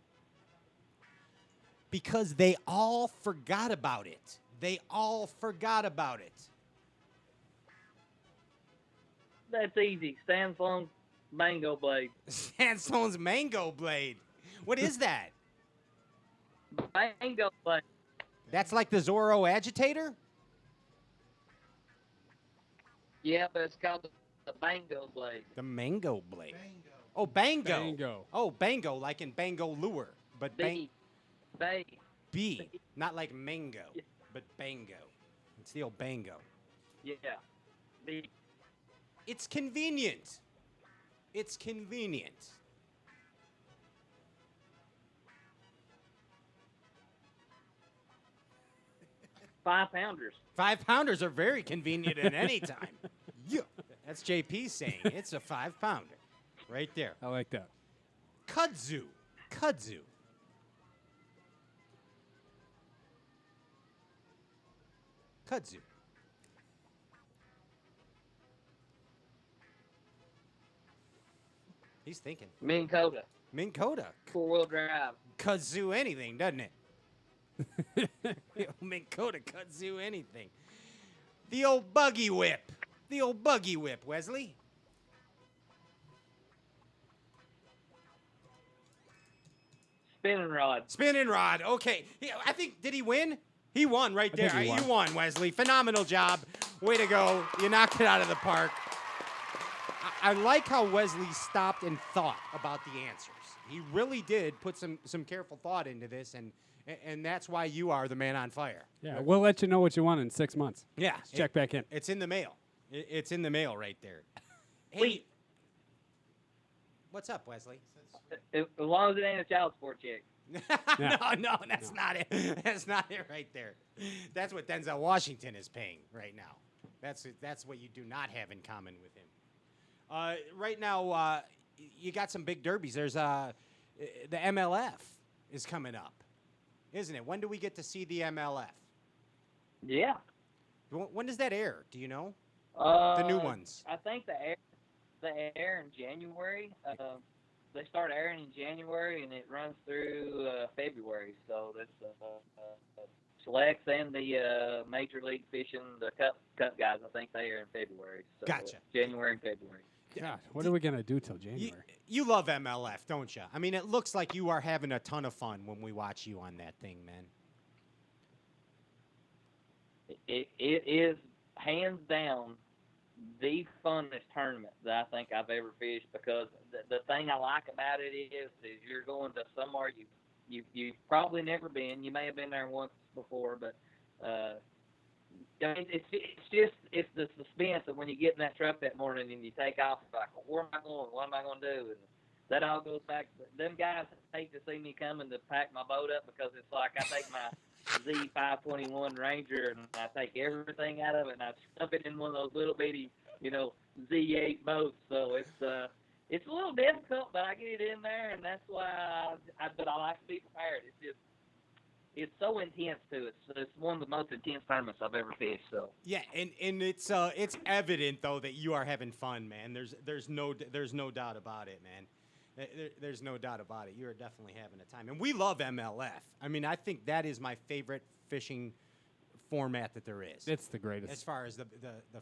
Because they all forgot about it. They all forgot about it. That's easy. Sandstone mango blade. Sandstone's mango blade. What is that? Mango blade. That's like the Zorro agitator? Yeah, but it's called the mango blade. The mango blade. Oh, bango. Bango. Oh, bango, like in bango lure. But B. B. Not like mango, but bango. It's the old bango. Yeah. B. It's convenient. It's convenient. $5-pounders. 5-pounders are very convenient at any time. Yeah. That's JP saying. It's a 5-pounder. Right there. I like that. Kudzu. Kudzu. Kudzu. He's thinking. Minn Kota. Minn Kota. 4-wheel drive. Kudzu anything, doesn't it? Minn Kota kudzu anything. The old buggy whip. The old buggy whip, Wesley. Spinning rod. Spinning rod. Okay. I think, did he win? He won right there. think he won. You won, Wesley. Phenomenal job. Way to go. You knocked it out of the park. I like how Wesley stopped and thought about the answers. He really did put some careful thought into this, and that's why you are the man on fire. Yeah, we'll let you know what you want in 6 months. Yeah. Let's check back in. It's in the mail. It's in the mail right there. Hey, Wait. what's up, Wesley? As long as it ain't a child support check. No, that's not it. That's not it right there. That's what Denzel Washington is paying right now. That's what you do not have in common with him. Right now, you got some big derbies. There's the MLF is coming up, isn't it? When do we get to see the MLF? Yeah. When does that air? Do you know? The new ones. I think the air in January. They start airing in January and it runs through February. So that's selects and the Major League Fishing, the cup guys. I think they air in February. So Gotcha. January and February. God, what are we going to do till January? You love MLF, don't you? I mean, it looks like you are having a ton of fun when we watch you on that thing, man. It is hands down the funnest tournament that I think I've ever fished, because the thing I like about it is you're going to somewhere you've probably never been. You may have been there once before, but I mean, it's the suspense of when you get in that truck that morning and you take off, like, where am I going? What am I going to do? And that all goes back. Them guys hate to see me coming to pack my boat up, because it's like I take my Z521 Ranger and I take everything out of it and I stuff it in one of those little bitty, Z8 boats. So it's a little difficult, but I get it in there, and that's why but I like to be prepared. It's so intense too. It's one of the most intense tournaments I've ever fished. So Yeah, and it's evident though that you are having fun, man. There's no doubt about it, man. There's no doubt about it. You are definitely having a time, and we love MLF. I mean, I think that is my favorite fishing format that there is. It's the greatest. As far as the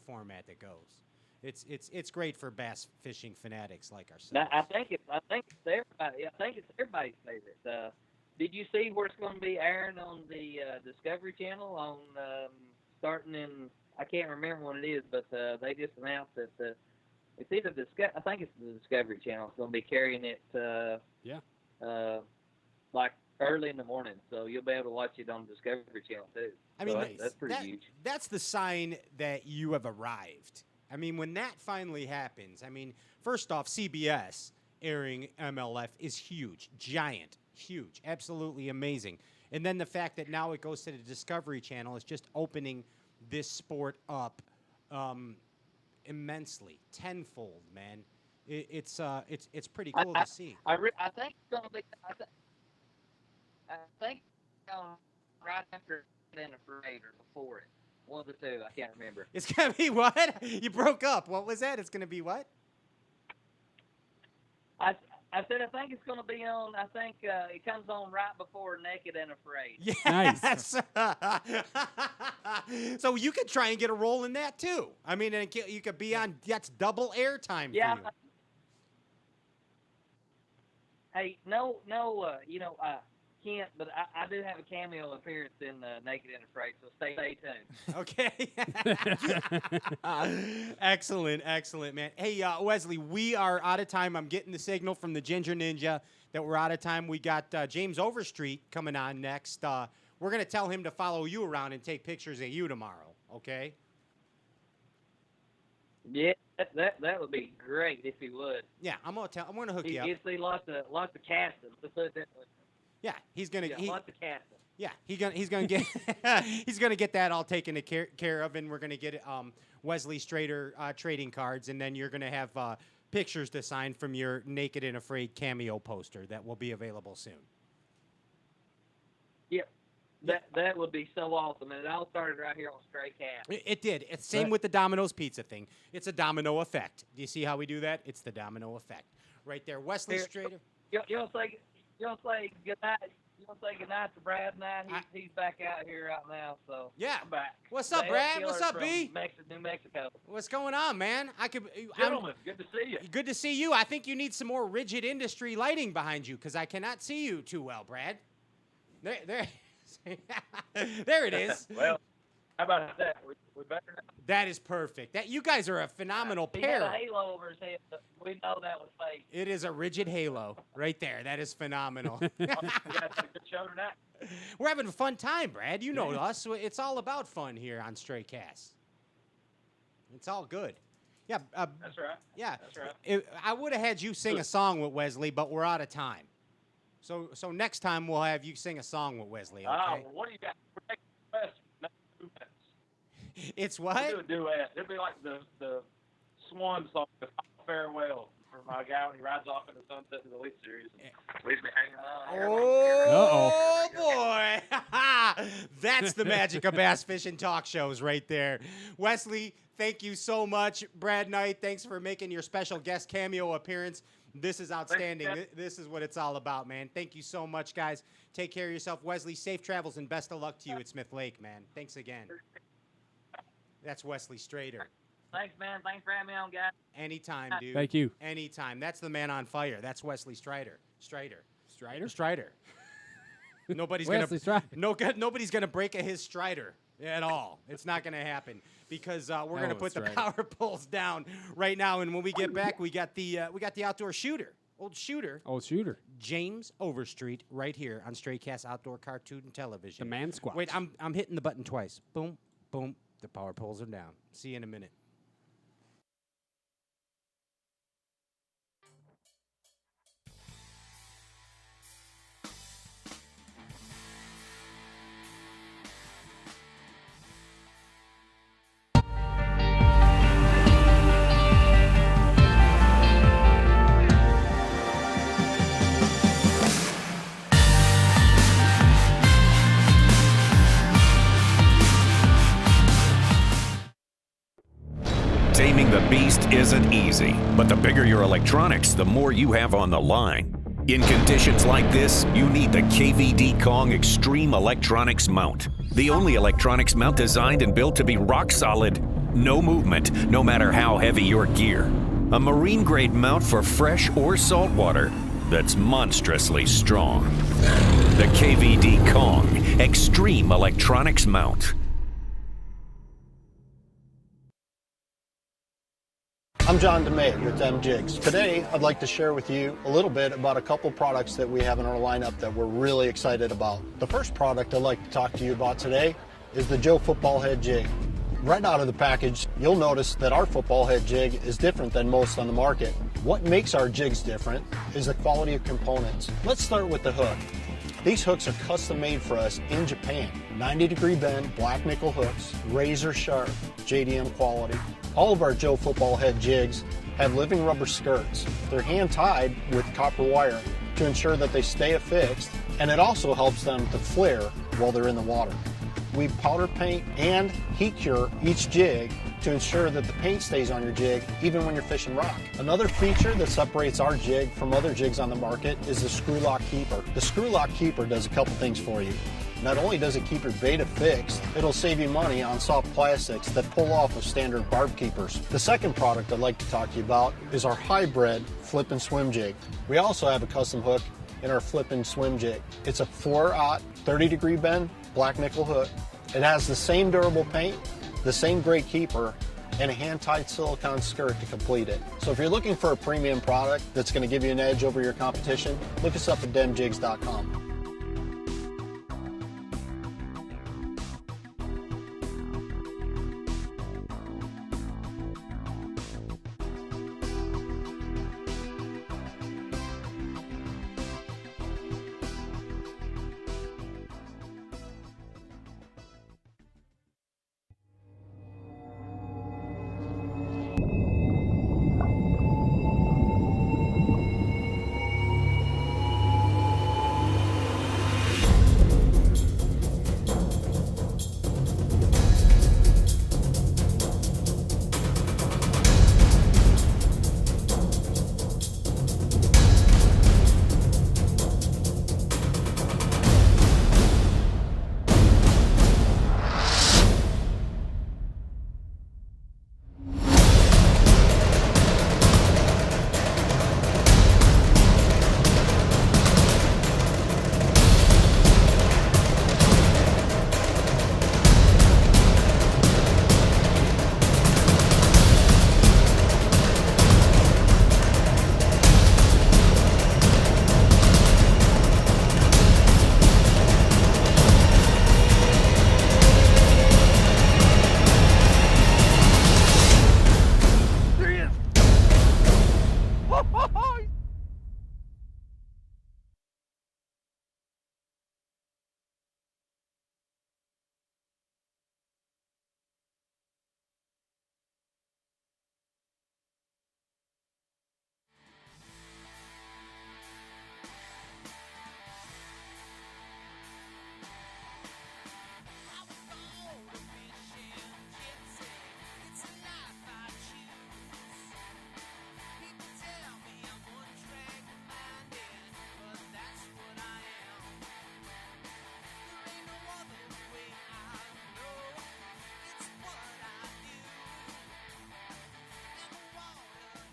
format that goes. It's great for bass fishing fanatics like ourselves. now, I think it's everybody's favorite. Did you see where it's going to be airing on the Discovery Channel on starting in, I can't remember when it is, but they just announced that it's either I think it's the Discovery Channel. It's going to be carrying it like early in the morning, so you'll be able to watch it on Discovery Channel too. I mean, so that's pretty huge. That's the sign that you have arrived. I mean, when that finally happens, I mean, first off, CBS airing MLF is huge, giant, huge, absolutely amazing. And then the fact that now it goes to the Discovery Channel is just opening this sport up immensely, tenfold, man. It's pretty cool to see. I think it's going to be. I think right after then a parade or before it. One of the two. I can't remember. It's gonna be what? You broke up. What was that? It's gonna be what? I said I think it's going to be on. I think it comes on right before Naked and Afraid. Yes. So you could try and get a role in that too. I mean, and you could be on. That's double airtime for you. Hey, no, Kent, but I do have a cameo appearance in Naked and Afraid, so stay tuned. Okay. Excellent, man. Hey, Wesley, we are out of time. I'm getting the signal from the Ginger Ninja that we're out of time. We got James Overstreet coming on next. We're going to tell him to follow you around and take pictures of you tomorrow, okay? Yeah, that would be great if he would. Yeah, I'm going to hook you up. You'd see lots of casting. Let's put it that way. Yeah, he's gonna. Lots of casting. Yeah, he's gonna get he's gonna get that all taken care of, and we're gonna get Wesley Strader trading cards, and then you're gonna have pictures to sign from your Naked and Afraid cameo poster that will be available soon. Yep, that would be so awesome, and it all started right here on Stray Cast. It did. It's same with the Domino's Pizza thing. It's a domino effect. Do you see how we do that? It's the domino effect right there. Wesley Strader. You don't say goodnight. You don't say goodnight to Brad and he's back out here right now. So yeah, I'm back. What's up, Brad? What's up, B? New Mexico. What's going on, man? Gentlemen, good to see you. Good to see you. I think you need some more rigid industry lighting behind you because I cannot see you too well, Brad. There it is. Well, how about that? We better now. That is perfect. That you guys are a phenomenal He pair. had a halo over his head. But we know that was fake. It is a rigid halo right there. That is phenomenal. You guys had a good show tonight. We're having a fun time, Brad. You know us. It's all about fun here on Stray Cast. It's all good. Yeah. That's right. Yeah. That's right. I would have had you sing a song with Wesley, but we're out of time. So next time we'll have you sing a song with Wesley. Okay. What do you got? It's what? We'll do a duet. It'll be like the Swan song, the Farewell, for my guy when he rides off in the sunset of the Elite Series. Leaves me hanging on. Oh, boy. That's the magic of bass fishing talk shows right there. Wesley, thank you so much. Brad Knight, thanks for making your special guest cameo appearance. This is outstanding. This is what it's all about, man. Thank you so much, guys. Take care of yourself. Wesley, safe travels and best of luck to you at Smith Lake, man. Thanks again. That's Wesley Strader. Thanks, man. Thanks for having me on, guys. Anytime, dude. Thank you. Anytime. That's the man on fire. That's Wesley Strader. Strider. Strider? Nobody's Wesley Strider. Nobody's gonna break his Strider at all. It's not gonna happen because we're gonna put the power poles down right now. And when we get back, we got the outdoor shooter. Old shooter. James Overstreet right here on Straycast Outdoor Cartoon and Television. The man squat. Wait, I'm hitting the button twice. Boom, boom. The power poles are down. See you in a minute. Taming the beast isn't easy, but the bigger your electronics, the more you have on the line. In conditions like this, you need the KVD Kong Extreme Electronics Mount. The only electronics mount designed and built to be rock solid. No movement, no matter how heavy your gear. A marine-grade mount for fresh or salt water that's monstrously strong. The KVD Kong Extreme Electronics Mount. I'm John DeMay with M-Jigs. Today, I'd like to share with you a little bit about a couple products that we have in our lineup that we're really excited about. The first product I'd like to talk to you about today is the Joe Football Head Jig. Right out of the package, you'll notice that our football head jig is different than most on the market. What makes our jigs different is the quality of components. Let's start with the hook. These hooks are custom made for us in Japan. 90-degree bend, black nickel hooks, razor sharp, JDM quality. All of our Joe Football Head jigs have living rubber skirts. They're hand tied with copper wire to ensure that they stay affixed, and it also helps them to flare while they're in the water. We powder paint and heat cure each jig to ensure that the paint stays on your jig even when you're fishing rock. Another feature that separates our jig from other jigs on the market is the screw lock keeper. The screw lock keeper does a couple things for you. Not only does it keep your bait affixed, it'll save you money on soft plastics that pull off of standard barb keepers. The second product I'd like to talk to you about is our hybrid flip and swim jig. We also have a custom hook in our flip and swim jig. It's a 4/0 30-degree bend black nickel hook. It has the same durable paint, the same great keeper, and a hand-tied silicone skirt to complete it. So if you're looking for a premium product that's going to give you an edge over your competition, look us up at demjigs.com.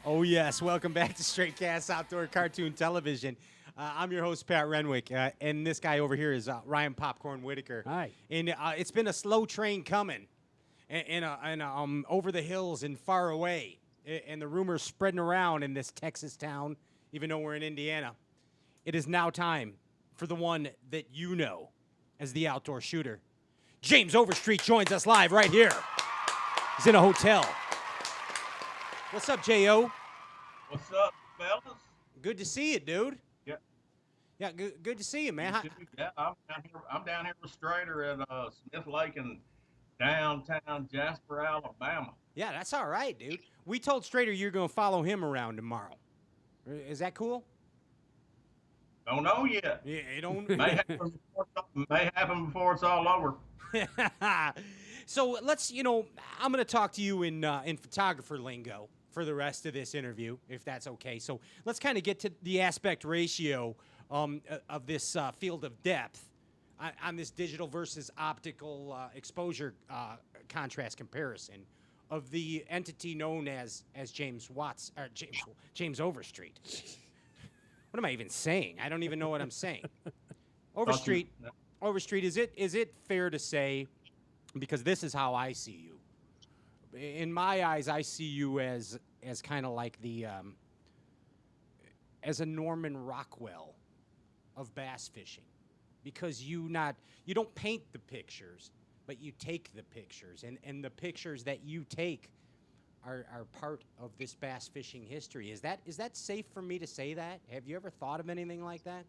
Oh, yes. Welcome back to Straight Cast Outdoor Cartoon Television. I'm your host, Pat Renwick, and this guy over here is Ryan Popcorn Whitaker. Hi. And it's been a slow train coming, and over the hills and far away, and the rumors spreading around in this Texas town, even though we're in Indiana. It is now time for the one that you know as the outdoor shooter. James Overstreet joins us live right here. He's in a hotel. What's up, J.O.? What's up, fellas? Good to see you, dude. Yeah. Yeah, good to see you, man. Yeah, I'm down here with Strader at Smith Lake in downtown Jasper, Alabama. Yeah, that's all right, dude. We told Strader you're going to follow him around tomorrow. Is that cool? Don't know yet. Yeah, you don't. May happen before it's all over. So let's, I'm going to talk to you in photographer lingo for the rest of this interview, if that's okay. So let's kind of get to the aspect ratio of this field of depth on this digital versus optical exposure contrast comparison of the entity known as James James Overstreet. What am I even saying? I don't even know what I'm saying. Overstreet, is it fair to say, because this is how I see you. In my eyes, I see you as kind of like as a Norman Rockwell of bass fishing, because you don't paint the pictures, but you take the pictures, and the pictures that you take are part of this bass fishing history. Is that safe for me to say that? Have you ever thought of anything like that?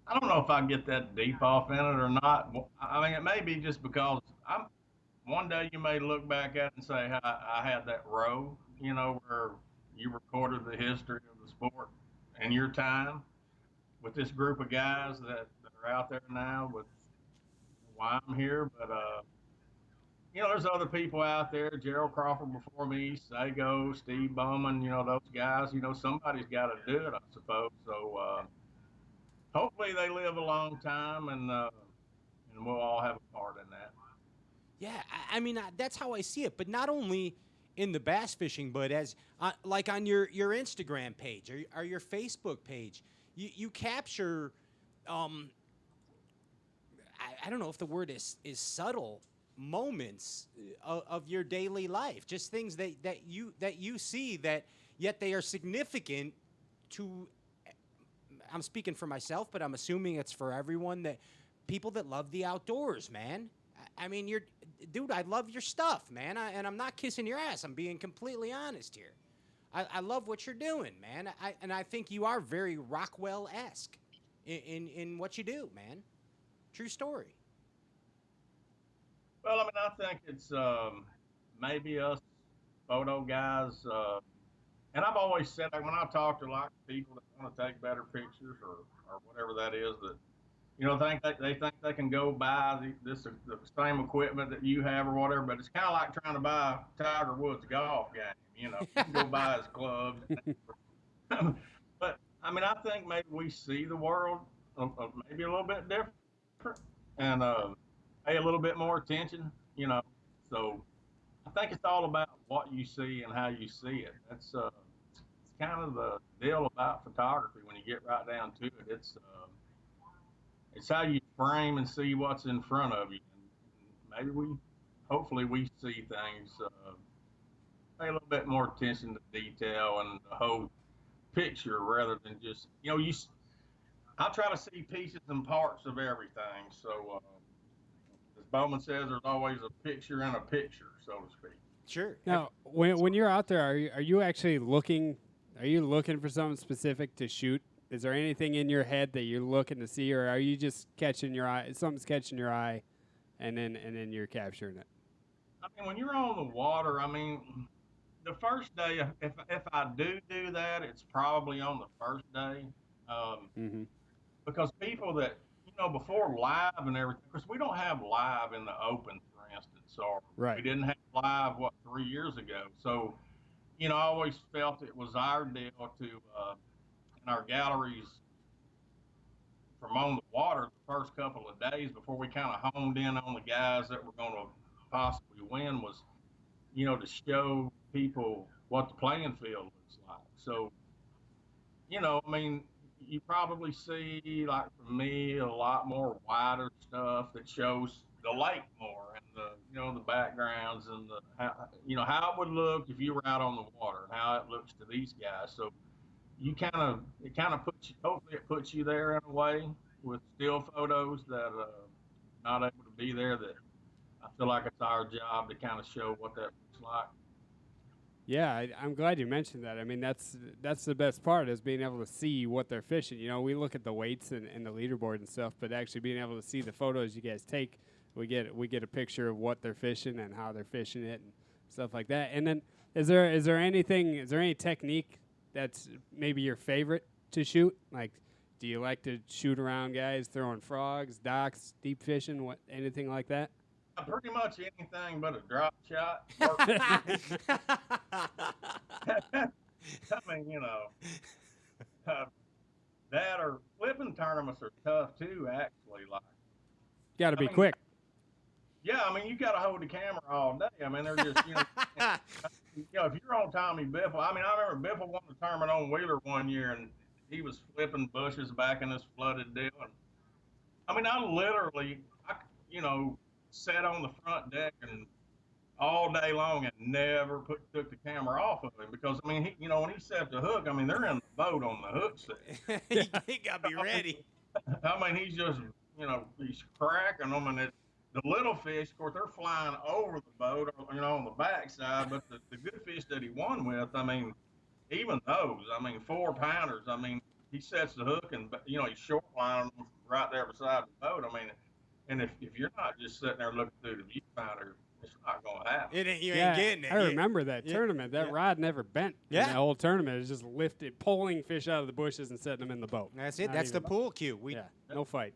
I don't know if I can get that deep off in it or not. I mean, it may be just because one day you may look back at it and say, I had that row, where you recorded the history of the sport in your time with this group of guys that are out there now with why I'm here. But, there's other people out there, Gerald Crawford before me, Sago, Steve Bowman, those guys, somebody's got to do it, I suppose. So, hopefully they live a long time and we'll all have a part in that. Yeah, I mean, that's how I see it. But not only in the bass fishing, but as like on your Instagram page or your Facebook page, you capture, I don't know if the word is subtle moments of your daily life, just things that you see that yet they are significant to. I'm speaking for myself, but I'm assuming it's for everyone, that people that love the outdoors, man. I mean, dude, I love your stuff, man. And I'm not kissing your ass. I'm being completely honest here. I love what you're doing, man. I think you are very Rockwell-esque in what you do, man. True story. Well, I mean, I think it's maybe us photo guys, and I've always said, like, when I talk to a lot of people that want to take better pictures or whatever that is, that they think they can go buy the same equipment that you have or whatever, but it's kind of like trying to buy Tiger Woods' golf game. You can go buy his clubs. But I mean, I think maybe we see the world maybe a little bit different and pay a little bit more attention. So I think it's all about what you see and how you see it. That's it's kind of the deal about photography when you get right down to it. It's how you frame and see what's in front of you. And maybe hopefully we see things, pay a little bit more attention to detail and the whole picture rather than just, I try to see pieces and parts of everything. So, as Bowman says, there's always a picture in a picture, so to speak. Sure. Now, when you're out there, are you actually looking? Are you looking for something specific to shoot? Is there anything in your head that you're looking to see, or are you just catching your eye? Something's catching your eye, and then you're capturing it. I mean, when you're on the water, I mean, the first day, if I do that, it's probably on the first day, because people that before live and everything, because we don't have live in the open, for instance, or Right. we didn't have live 3 years ago. So, I always felt it was our deal to in our galleries from on the water the first couple of days before we kind of honed in on the guys that were going to possibly win was, to show people what the playing field looks like. So, I mean, you probably see, like for me, a lot more wider stuff that shows the lake more and the backgrounds and how it would look if you were out on the water and how it looks to these guys. So it kind of puts you, hopefully it puts you there in a way with still photos that not able to be there, that I feel like it's our job to kind of show what that looks like. Yeah, I'm glad you mentioned that. I mean, that's the best part, is being able to see what they're fishing. We look at the weights and the leaderboard and stuff, but actually being able to see the photos you guys take, we get a picture of what they're fishing and how they're fishing it and stuff like that. And then is there any technique that's maybe your favorite to shoot? Like, Do you like to shoot around guys throwing frogs, docks, deep fishing, anything like that? Pretty much anything but a drop shot. I mean, uh, that or flipping tournaments are tough too. Actually, like, Got to be I mean, quick. yeah, I mean, you got to hold the camera all day. I mean, they're just, if you're on Tommy Biffle, I mean, I remember Biffle won the tournament on Wheeler one year, and he was flipping bushes back in this flooded deal. And I mean, I sat on the front deck and all day long and never took the camera off of him because I mean, when he set the hook, I mean, they're in the boat on the hook set. He got to be ready. I mean, he's just, he's cracking them, and the little fish, of course, they're flying over the boat, on the backside. But the good fish that he won with, I mean, even those, I mean, 4 pounders. I mean, he sets the hook, and he's short lining them right there beside the boat. I mean, and if you're not just sitting there looking through the viewfinder, it's not going to happen. You ain't getting it. I remember that tournament. That rod never bent. Yeah. In the whole tournament, it was just lifted, pulling fish out of the bushes and setting them in the boat. That's it. That's the pool cue. No fight.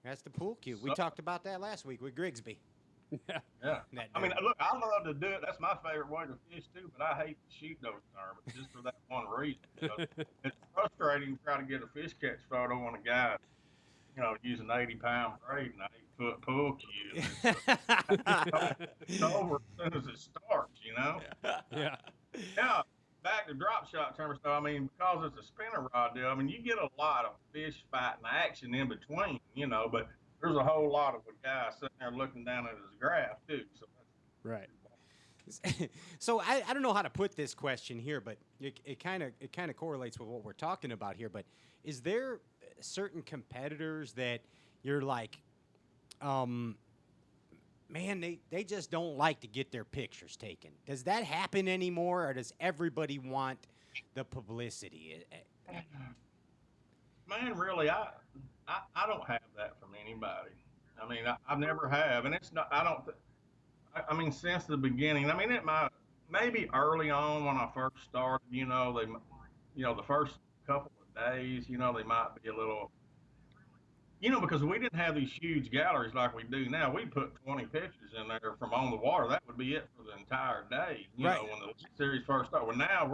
That's the pool cue. We talked about that last week with Grigsby. Yeah. I mean, look, I love to do it. That's my favorite way to fish too. But I hate to shoot those tournaments just for that one reason. It's frustrating to try to get a fish catch photo on a guy, using 80-pound braid and an 8-foot pool cue. It's over as soon as it starts, Yeah. Yeah. Back to drop shot tournaments, though. I mean, because it's a spinner rod deal, I mean, you get a lot of fish fighting action in between, but there's a whole lot of a guy sitting there looking down at his graph, too. So right. So I don't know how to put this question here, but it kind of correlates with what we're talking about here. But is there certain competitors that you're like, man, they just don't like to get their pictures taken? Does that happen anymore, or does everybody want the publicity? Man, really, I don't have that from anybody. I mean, I never have, and it's not. I mean, since the beginning. I mean, it might maybe early on when I first started. The first couple of days, they might be a little. Because we didn't have these huge galleries like we do now. We put 20 pictures in there from on the water. That would be it for the entire day. Right. When the series first started. Well, now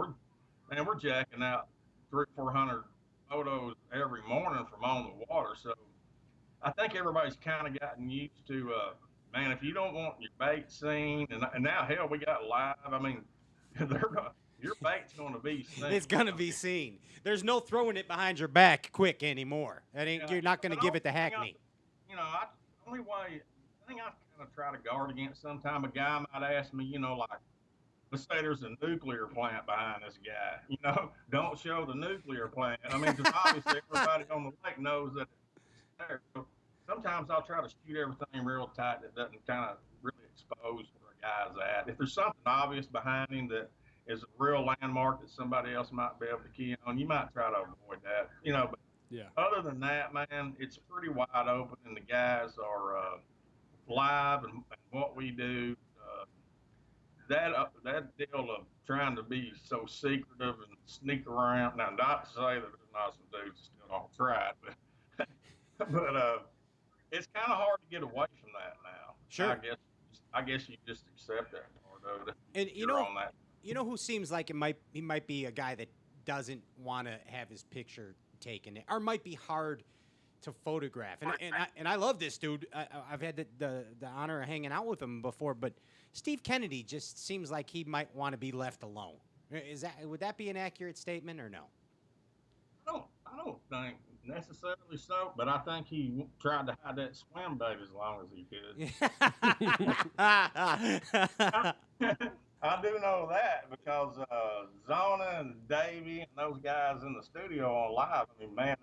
we're jacking out 300-400 photos every morning from on the water. So I think everybody's kind of gotten used to, man, if you don't want your bait seen, and now hell, we got live. I mean, your bait's going to be seen. It's going to be seen. There's no throwing it behind your back quick anymore. You're not going to give it to Hackney. The only thing I kind of try to guard against sometimes, a guy might ask me, like, let's say there's a nuclear plant behind this guy, don't show the nuclear plant. I mean, because obviously everybody on the lake knows that it's there. So sometimes I'll try to shoot everything real tight that doesn't kind of really expose where a guy's at. If there's something obvious behind him that is a real landmark that somebody else might be able to key on, you might try to avoid that, But other than that, man, it's pretty wide open, and the guys are live and what we do. That deal of trying to be so secretive and sneak around. Now, not to say that there's not some dudes that still don't try it, but it's kind of hard to get away from that now. Sure. I guess you just accept that part of it. And you know who seems like he might be a guy that doesn't want to have his picture taken, or might be hard to photograph. And I love this dude. I've had the honor of hanging out with him before, but Steve Kennedy just seems like he might want to be left alone. Would that be an accurate statement or no? I don't think necessarily so, but I think he tried to hide that swim bait as long as he could. I do know that because Zona and Davey and those guys in the studio on live, I mean, man,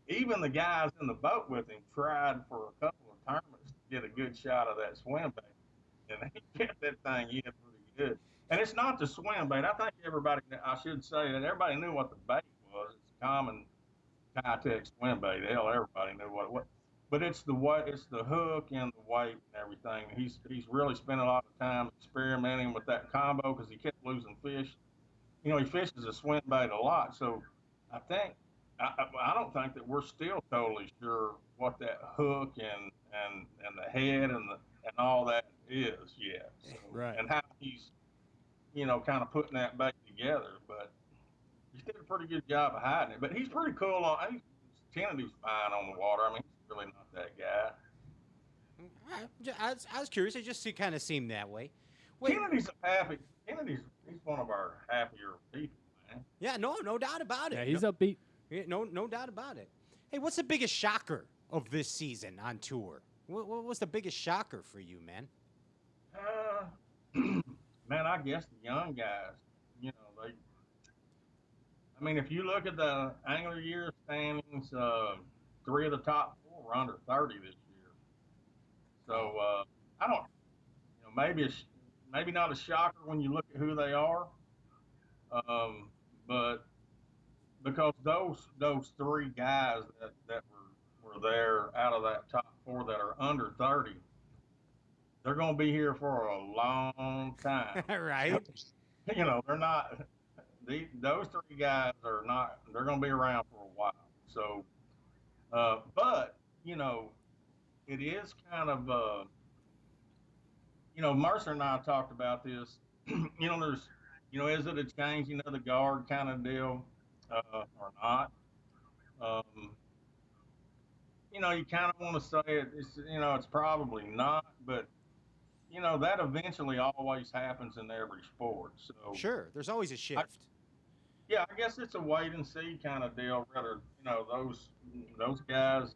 even the guys in the boat with him tried for a couple of tournaments to get a good shot of that swim bait. And he kept that thing in pretty good. And it's not the swim bait. I think I should say that everybody knew what the bait was. It's a common Kitech swim bait. Hell, everybody knew what it was. But it's the hook and the weight and everything. He's really spent a lot of time experimenting with that combo because he kept losing fish. He fishes a swim bait a lot. So I think I don't think that we're still totally sure what that hook and the head and all that is yet. So Right. and how he's kind of putting that back together, but he's did a pretty good job of hiding it. But he's pretty cool on. Kennedy's fine on the water. I mean, he's really not that guy. I was curious. It just kind of seemed that way. Wait, Kennedy's a happy. He's one of our happier people, man. yeah, no doubt about it. Yeah, he's upbeat. No doubt about it. Hey, what's the biggest shocker of this season on tour? What was the biggest shocker for you, man? Man, I guess the young guys. They. I mean, if you look at the Angler Year standings, 3 of the top 4 were under 30 this year. So I don't. Maybe not a shocker when you look at who they are, but because those 3 guys that were there out of that top 4 that are under 30, they're going to be here for a long time. Right. They're not. Those 3 guys are not. They're going to be around for a while. So, but it is kind of. Mercer and I talked about this. There's. Is it a changing of the guard kind of deal, or not? You kind of want to say it's probably not, but that eventually always happens in every sport. So Sure, there's always a shift. I guess it's a wait and see kind of deal. Rather, those guys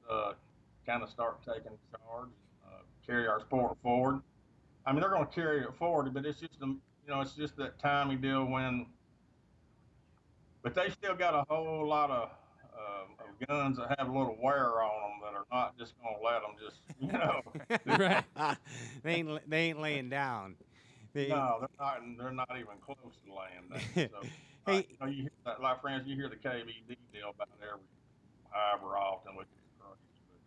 kind of start taking charge, carry our sport forward. I mean, they're going to carry it forward, but it's just that timey deal when. But they still got a whole lot of guns that have a little wear on them that are not just going to let them just, Right. They ain't laying down. No, they're not. They're not even close to laying down. So, Hey, you hear that, like friends, you hear the KVD deal about however often, which is crazy.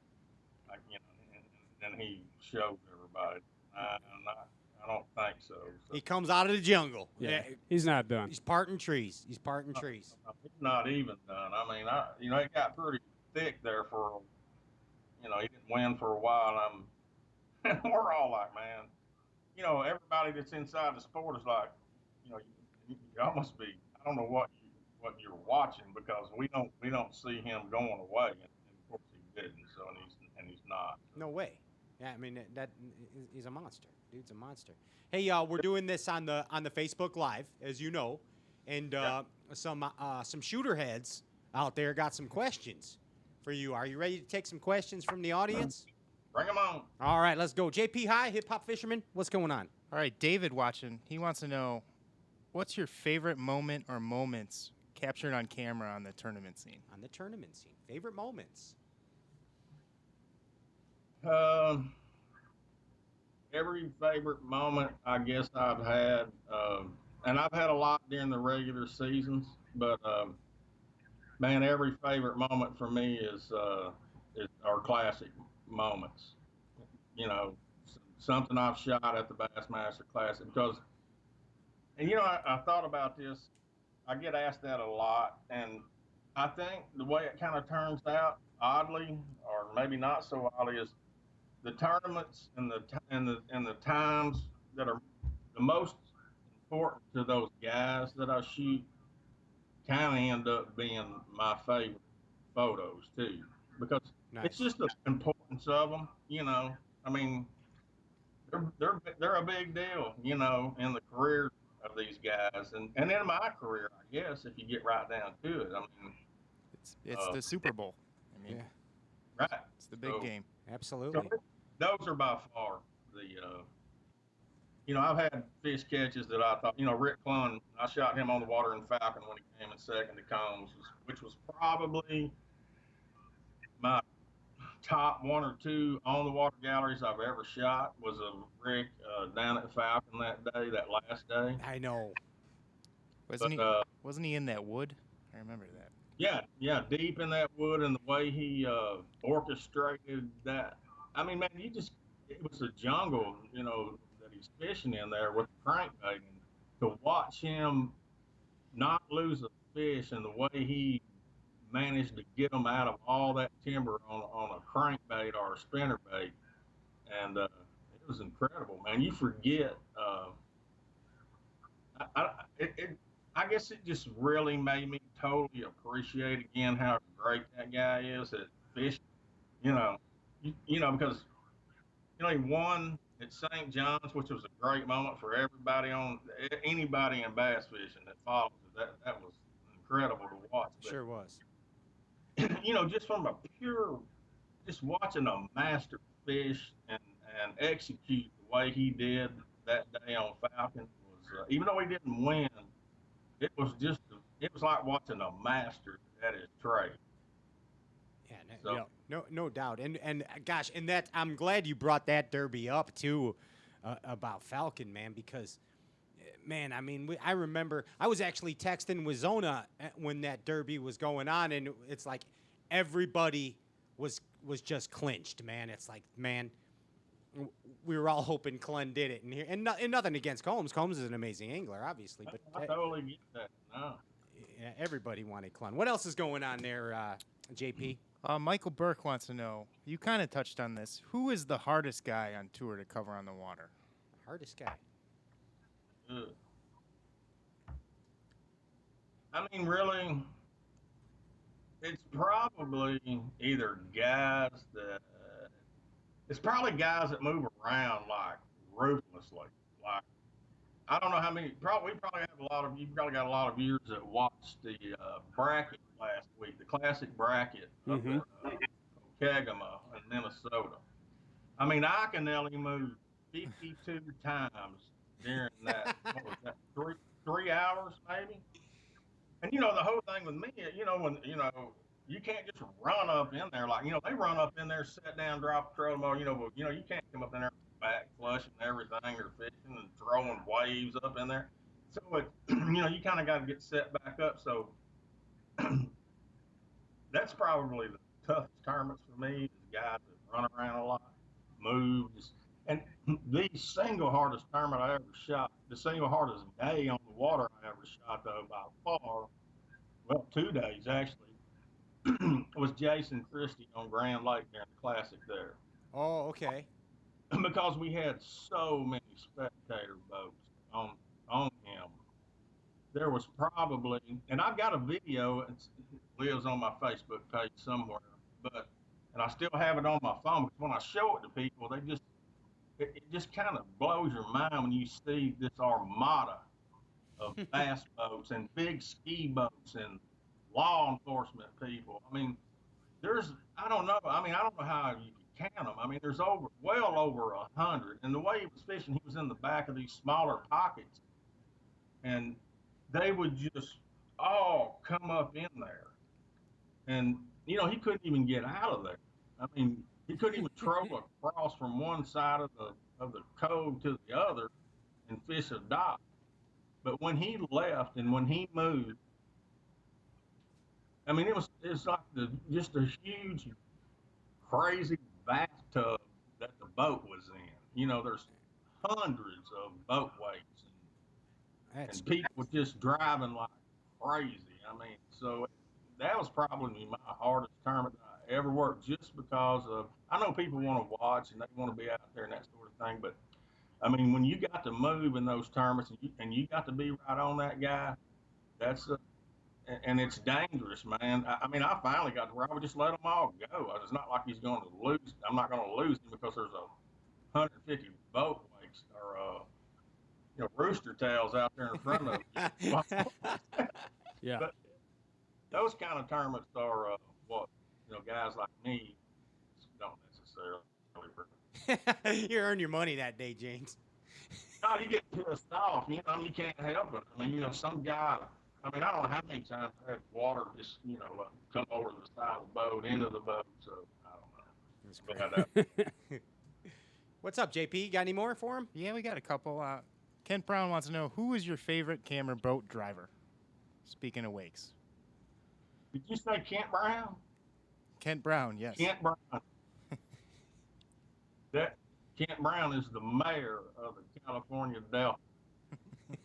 But and then he shows everybody. I don't think so. he comes out of the jungle. Yeah, he's not done. He's parting trees. He's parting trees. He's not even done. I mean, it got pretty thick there for. He didn't win for a while. And we're all like, man. Everybody that's inside the sport is like, you almost be. I don't know what you're watching because we don't see him going away, and of course he didn't. So and he's not. No way. Yeah, I mean he's a monster. Dude's a monster. Hey, we're doing this on the Facebook Live, as you know, and some shooter heads out there got some questions for you. Are you ready to take some questions from the audience? Bring them on. All right, let's go. JP High, hip hop fisherman. What's going on? All right, David watching. He wants to know, what's your favorite moment or moments captured on camera on the tournament scene? On the tournament scene, favorite moments. Every favorite moment I guess I've had, and I've had a lot during the regular seasons, but man, every favorite moment for me is our classic moments. Something I've shot at the Bassmaster Classic because, and I thought about this. I get asked that a lot, and I think the way it kind of turns out, oddly, or maybe not so oddly, is the tournaments and the times that are the most important to those guys that I shoot kind of end up being my favorite photos too, because it's just the importance of them. I mean, they're a big deal, in the career of these guys, and in my career, I guess, if you get right down to it. I mean, it's the Super Bowl. I mean, right? It's the big game. Absolutely. So those are by far the. I've had fish catches that I thought, Rick Clunn, I shot him on the water in Falcon when he came in second to Combs, which was probably my top 1 or 2 on the water galleries I've ever shot was a Rick down at Falcon that last day. I know. Wasn't he in that wood? I remember that. Yeah, deep in that wood, and the way he orchestrated that. I mean, man, it was a jungle, that he's fishing in there with the crankbait. And to watch him not lose a fish and the way he managed to get them out of all that timber on a crankbait or a spinnerbait, and it was incredible, man. You forget. I guess it just really made me totally appreciate again how great that guy is at fishing. You know, because he won at St. John's, which was a great moment for everybody anybody in bass fishing that follows it. That was incredible to watch. But, Sure was. just from a pure, just watching a master fish and execute the way he did that day on Falcon was, even though he didn't win, it was like watching a master at his trade. Yeah, So, no doubt. And gosh, and that I'm glad you brought that derby up too, about Falcon, man, because man, I mean, I remember I was actually texting with Zona when that derby was going on, and it's like everybody was just clinched, man. It's like, man, we were all hoping Glenn did it, and nothing against Combs. Combs is an amazing angler, obviously, but I totally get that. No. yeah, everybody wanted Glenn. What else is going on there, JP? Michael Burke wants to know, you kind of touched on this, who is the hardest guy on tour to cover on the water? Hardest guy. I mean, really, it's probably either guys that it's probably guys that move around like ruthlessly. Like I don't know how many. We probably have a lot of. You probably got a lot of viewers that watched the bracket last week, the classic bracket of the Kegama in Minnesota. I mean, Iaconelli moved 52 times during that. What was that? 3 hours maybe. And the whole thing with me, when you can't just run up in there like they run up in there, sit down, drop a trolling motor, but you can't come up in there back flushing everything or fishing and throwing waves up in there. So you kind of got to get set back up. So that's probably the toughest tournaments for me is guys that run around a lot, move, and the single hardest tournament I ever shot, the single hardest day on the water I ever shot though by far, well 2 days actually, was Jason Christie on Grand Lake during the Classic there. Oh, okay. Because we had so many spectator boats on him. There was probably, and I've got a video, it lives on my Facebook page somewhere, and I still have it on my phone because when I show it to people, it just kind of blows your mind when you see this armada of bass boats and big ski boats and law enforcement people. I mean, I don't know how you can count them. I mean, there's well over 100. And the way he was fishing, he was in the back of these smaller pockets, and they would just all come up in there. And he couldn't even get out of there. I mean, he couldn't even troll across from one side of the cove to the other and fish a dock. But when he left and when he moved, I mean, it's like just a huge, crazy bathtub that the boat was in. There's hundreds of boat weights, and people just driving like crazy. I mean, so that was probably my hardest tournament I ever worked, just because of. I know people want to watch and they want to be out there and that sort of thing, but I mean, when you got to move in those tournaments and you got to be right on that guy, and it's dangerous, man. I mean, I finally got to where I would just let them all go. It's not like he's going to lose. I'm not going to lose him because there's 150 boat wakes or rooster tails out there in front of you. Yeah. But those kind of tournaments are what guys like me don't necessarily. You earn your money that day, James. No, you get pissed off. You can't help it. I mean, some guy. I mean, I don't know how many times I had water just, come over the side of the boat, into the boat. So, I don't know. That's great. What's up, JP? Got any more for him? Yeah, we got a couple. Kent Brown wants to know, who is your favorite camera boat driver? Speaking of wakes. Did you say Kent Brown? Kent Brown, yes. Kent Brown. Kent Brown is the mayor of the California Delta.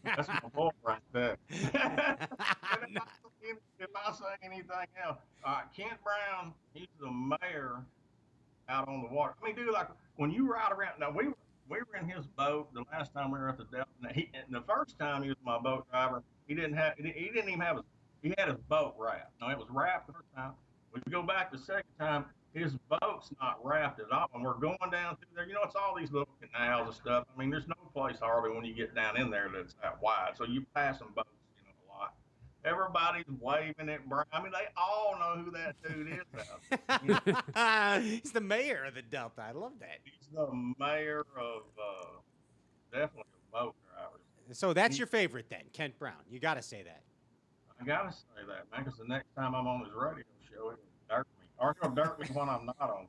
That's my boy right there. If I say say anything else. Kent Brown, he's the mayor out on the water. I mean, dude, like when you ride around. Now we were in his boat the last time we were at the Delta. Now, and the first time he was my boat driver, he didn't even have his he had his boat wrapped. No, it was wrapped the first time. We go back the second time, his boat's not wrapped at all. And we're going down through there. You know, it's all these little canals and stuff. I mean, there's no place hardly when you get down in there that's that wide. So you pass some boats, a lot. Everybody's waving at Brown. I mean, they all know who that dude is now. He's the mayor of the Delta. I love that. He's the mayor of definitely of boat drivers. So that's your favorite then, Kent Brown. You got to say that. I gotta say that, man, because the next time I'm on his radio show, he'll dirt me, or he'll dirt me when I'm not on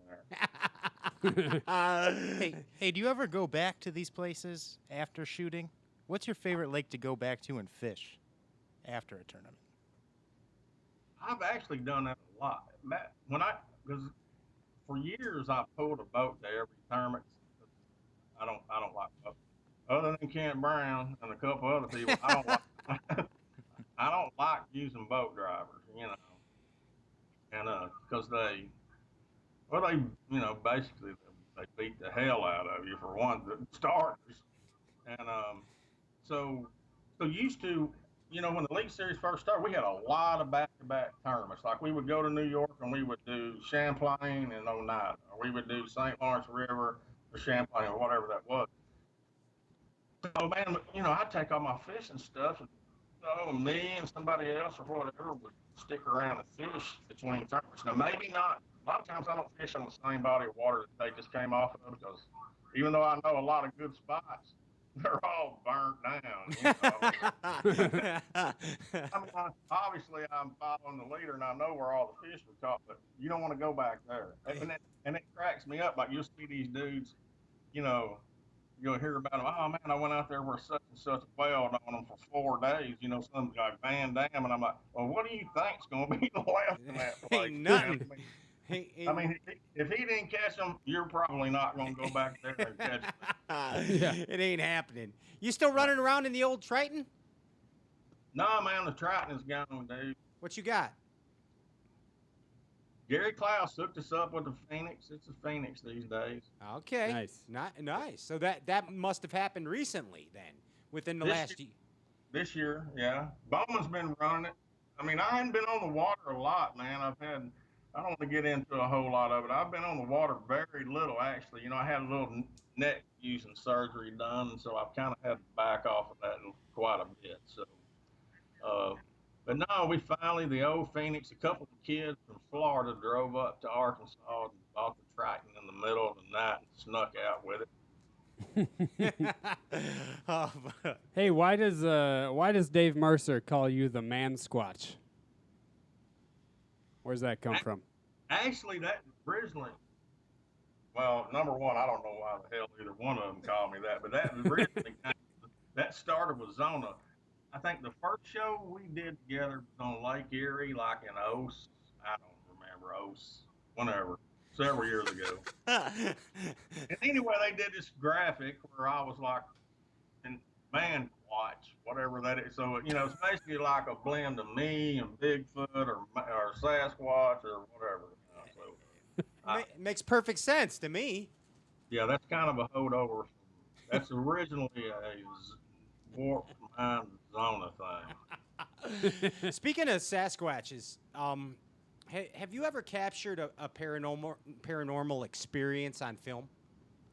there. Hey, do you ever go back to these places after shooting? What's your favorite lake to go back to and fish after a tournament? I've actually done that a lot. Because for years I pulled a boat to every tournament. I don't like boats. Other than Kent Brown and a couple other people, I don't like. I don't like using boat drivers, and because they basically they beat the hell out of you for one, the starters, and so used to, when the league series first started, we had a lot of back-to-back tournaments. Like we would go to New York and we would do Champlain and Oneida, or we would do St. Lawrence River or Champlain or whatever that was. So man, I'd take all my fishing stuff and me and somebody else or whatever would stick around and fish between tournaments. Now, maybe not. A lot of times I don't fish on the same body of water that they just came off of because even though I know a lot of good spots, they're all burnt down. I mean, obviously I'm following the leader and I know where all the fish were caught, but you don't want to go back there. And it cracks me up. Like you'll see these dudes, you'll hear about them. Oh man, I went out there where such and such whaled on them for 4 days. Something like Van Dam, and I'm like, well, what do you think's going to be left in that place? Ain't nothing. I mean, if he didn't catch them, you're probably not going to go back there and catch them. It ain't happening. You still running around in the old Triton? No, man, the Triton is gone, dude. What you got? Gary Klaus hooked us up with the Phoenix. It's a Phoenix these days. Okay. Nice. Nice. So that must have happened recently then, within the last year. This year, yeah. Bowman's been running it. I mean, I hadn't been on the water a lot, man. I don't want to get into a whole lot of it. I've been on the water very little, actually. I had a little neck fusion surgery done, and so I've kind of had to back off of that quite a bit. So, but no, the old Phoenix, a couple of kids from Florida drove up to Arkansas and bought the Triton in the middle of the night and snuck out with it. Hey, why does Dave Mercer call you the Man Squatch? Where's that come from? Actually, that originally, well, number one, I don't know why the hell either one of them called me that, but that originally that started with Zona. I think the first show we did together was on Lake Erie, like in Ose. I don't remember Ose, whenever, several years ago. And anyway, they did this graphic where I was like, in Man Watch, whatever that is. So, it's basically like a blend of me and Bigfoot or Sasquatch or whatever. Makes perfect sense to me. Yeah, that's kind of a holdover. That's originally a warped mind Zona thing. Speaking of Sasquatches, have you ever captured a paranormal experience on film?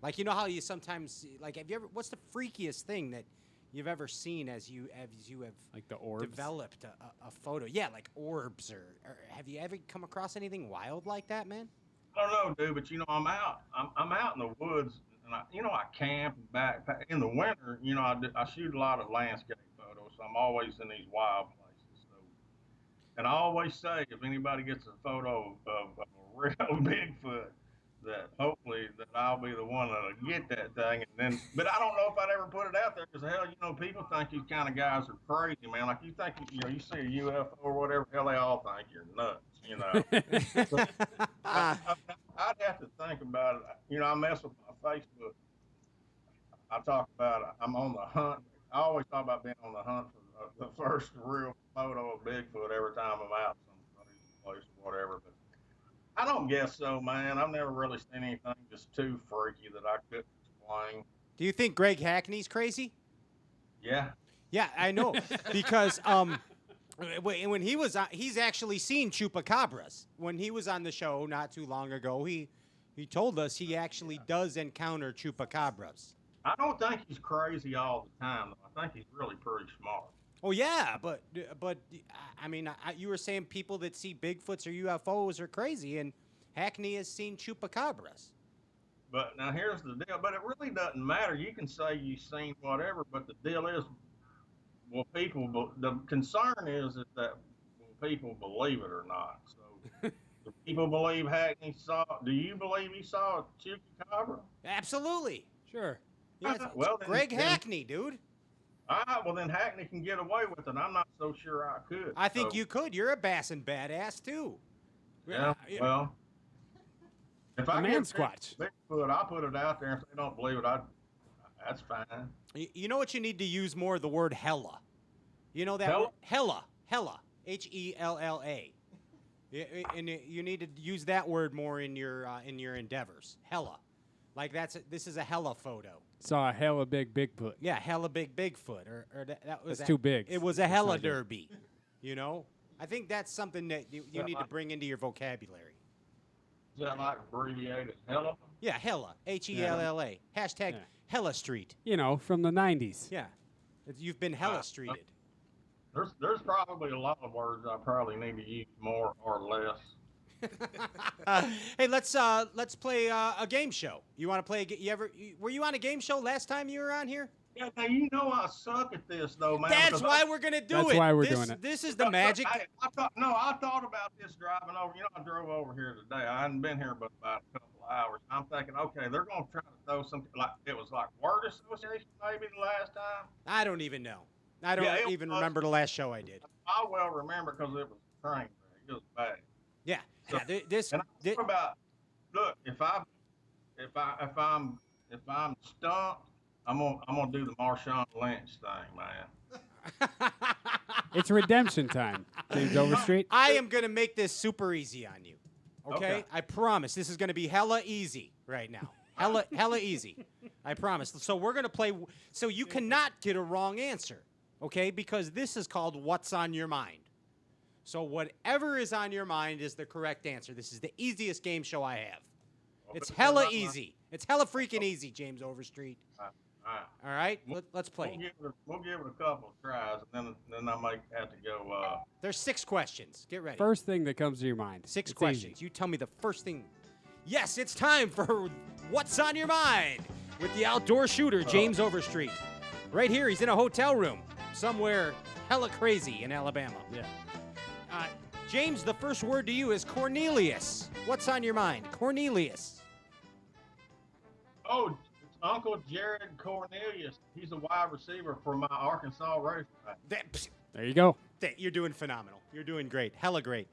Like, how you sometimes, like, what's the freakiest thing that you've ever seen as you have like the orbs developed a photo? Yeah, like orbs, or have you ever come across anything wild like that, man? I don't know, dude, but I'm out in the woods, and I camp and backpack. In the winter, I shoot a lot of landscape photos, so I'm always in these wild places. So, and I always say, if anybody gets a photo of a real Bigfoot, that hopefully that I'll be the one that'll get that thing, and then. But I don't know if I'd ever put it out there because hell, people think these kind of guys are crazy, man. Like you think, you see a UFO or whatever, hell, they all think you're nuts. So, I'd have to think about it. I mess with my Facebook. I talk about it. I'm on the hunt. I always talk about being on the hunt for the first real photo of Bigfoot every time I'm out place or whatever. But I don't guess so, man. I've never really seen anything just too freaky that I couldn't explain. Do you think Greg Hackney's crazy? Yeah. Yeah, I know. Because when he was on, he's actually seen chupacabras. When he was on the show not too long ago, he told us he actually does encounter chupacabras. I don't think he's crazy all the time, though. I think he's really pretty smart. Oh yeah, but I mean, you were saying people that see Bigfoots or UFOs are crazy, and Hackney has seen chupacabras. But now here's the deal. But it really doesn't matter. You can say you've seen whatever, but the deal is, will people? The concern is that will people believe it or not? So, do people believe Hackney saw? Do you believe he saw a chupacabra? Absolutely. Sure. Yeah, Well, Greg Hackney, dude. All right, well then Hackney can get away with it. I'm not so sure I could. I think you could. You're a B.A.S.S and badass too. Yeah. Well, if I get Squatch. Bigfoot, I'll put it out there. If they don't believe it, that's fine. You know what you need to use more? The word hella. You know that Hella? word? Hella. Hella. And you need to use that word more in your endeavors. Hella. Like this is a hella photo. Saw a hella big Bigfoot. Yeah, hella big Bigfoot. Or that was That's too big. It was a That's hella not good. derby. You know? I think that's something that you need to bring into your vocabulary. Is that like abbreviated hella? Yeah, hella. Hella. Hashtag Yeah. Hella Street. You know, from the 90s. Yeah. You've been hella streeted. There's probably a lot of words I probably need to use more or less. Hey, let's play a game show. You want to play? Were you on a game show last time you were on here? Yeah, now you know I suck at this though, man. That's why we're gonna do it. That's why we're doing it. This is the magic. I thought about this driving over. You know, I drove over here today. I hadn't been here but about a couple of hours. I'm thinking, okay, they're gonna try to throw something like it was like word association maybe the last time. I don't even know. I don't even remember the last show I did. I well remember because it was a train wreck. It was bad. Yeah. So, and I thought about, look, if I'm stumped, I'm gonna do the Marshawn Lynch thing, man. It's redemption time, James Overstreet. I am gonna make this super easy on you. Okay? I promise. This is gonna be hella easy right now. Hella easy. I promise. So we're gonna play. So you cannot get a wrong answer. Okay? Because this is called What's on Your Mind. So whatever is on your mind is the correct answer. This is the easiest game show I have. It's hella easy. It's hella freaking easy, James Overstreet. All right, let's play. We'll give it a couple of tries, and then I might have to go. There's 6 questions. Get ready. First thing that comes to your mind. 6 It's questions. easy. You tell me the first thing. Yes, it's time for What's on Your Mind with the outdoor shooter, James Overstreet. Right here, he's in a hotel room somewhere hella crazy in Alabama. Yeah. James, the first word to you is Cornelius. What's on your mind? Cornelius. Oh, it's Uncle Jared Cornelius. He's a wide receiver for my Arkansas Razorbacks. There you go. You're doing phenomenal. You're doing great. Hella great.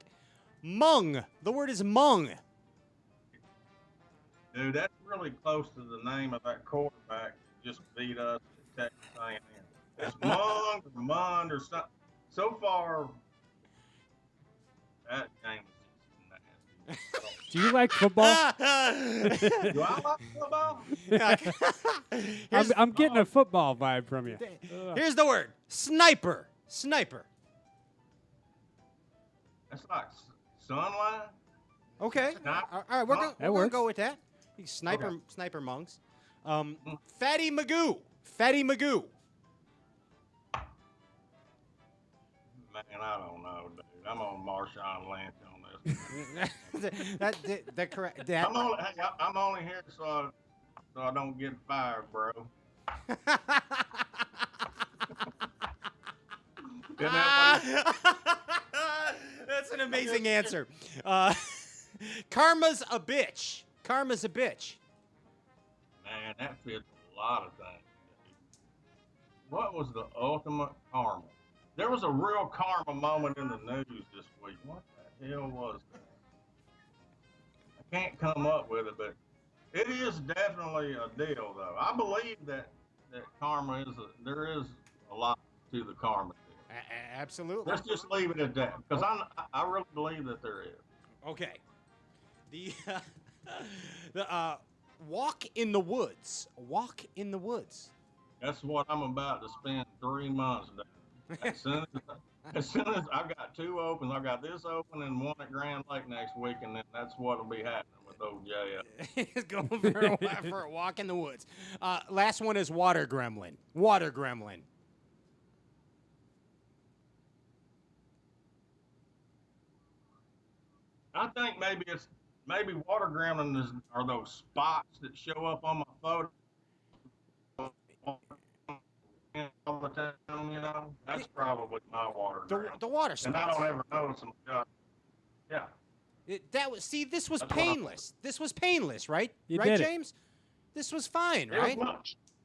Mung. The word is mung. Dude, that's really close to the name of that quarterback that just beat us at Texas A&M. It's Mung or Mund or something. So far, that game is just nasty. Do you like football? Do I like football? I'm getting a football vibe from you. Here's the word. Sniper. Sniper. That's like sunlight. Okay. Sniper. All right, we're gonna works. go with that. Sniper Monks. Fatty Magoo. Fatty Magoo. Man, I don't know, dude. I'm on Marshawn Lynch on this. that correct. I'm only here so I don't get fired, bro. Isn't that That's an amazing answer. Karma's a bitch. Karma's a bitch. Man, that fits a lot of things. What was the ultimate karma? There was a real karma moment in the news this week. What the hell was that? I can't come up with it, but it is definitely a deal, though. I believe that karma there is a lot to the karma deal. Absolutely. Let's just leave it at that because I really believe that there is. Okay. The the walk in the woods. Walk in the woods. That's what I'm about to spend 3 months doing. As soon as I've got 2 opens, I've got this open and one at Grand Lake next week, and then that's what'll be happening with old JF. Going for a walk in the woods. Last one is water gremlin. Water gremlin. I think maybe water gremlin are those spots that show up on my photo all the time. That's probably my water gremlin. The water spots. And I don't ever notice them. Yeah. This was That's painless. This was painless, right? You right, did it. James? This was fine, right?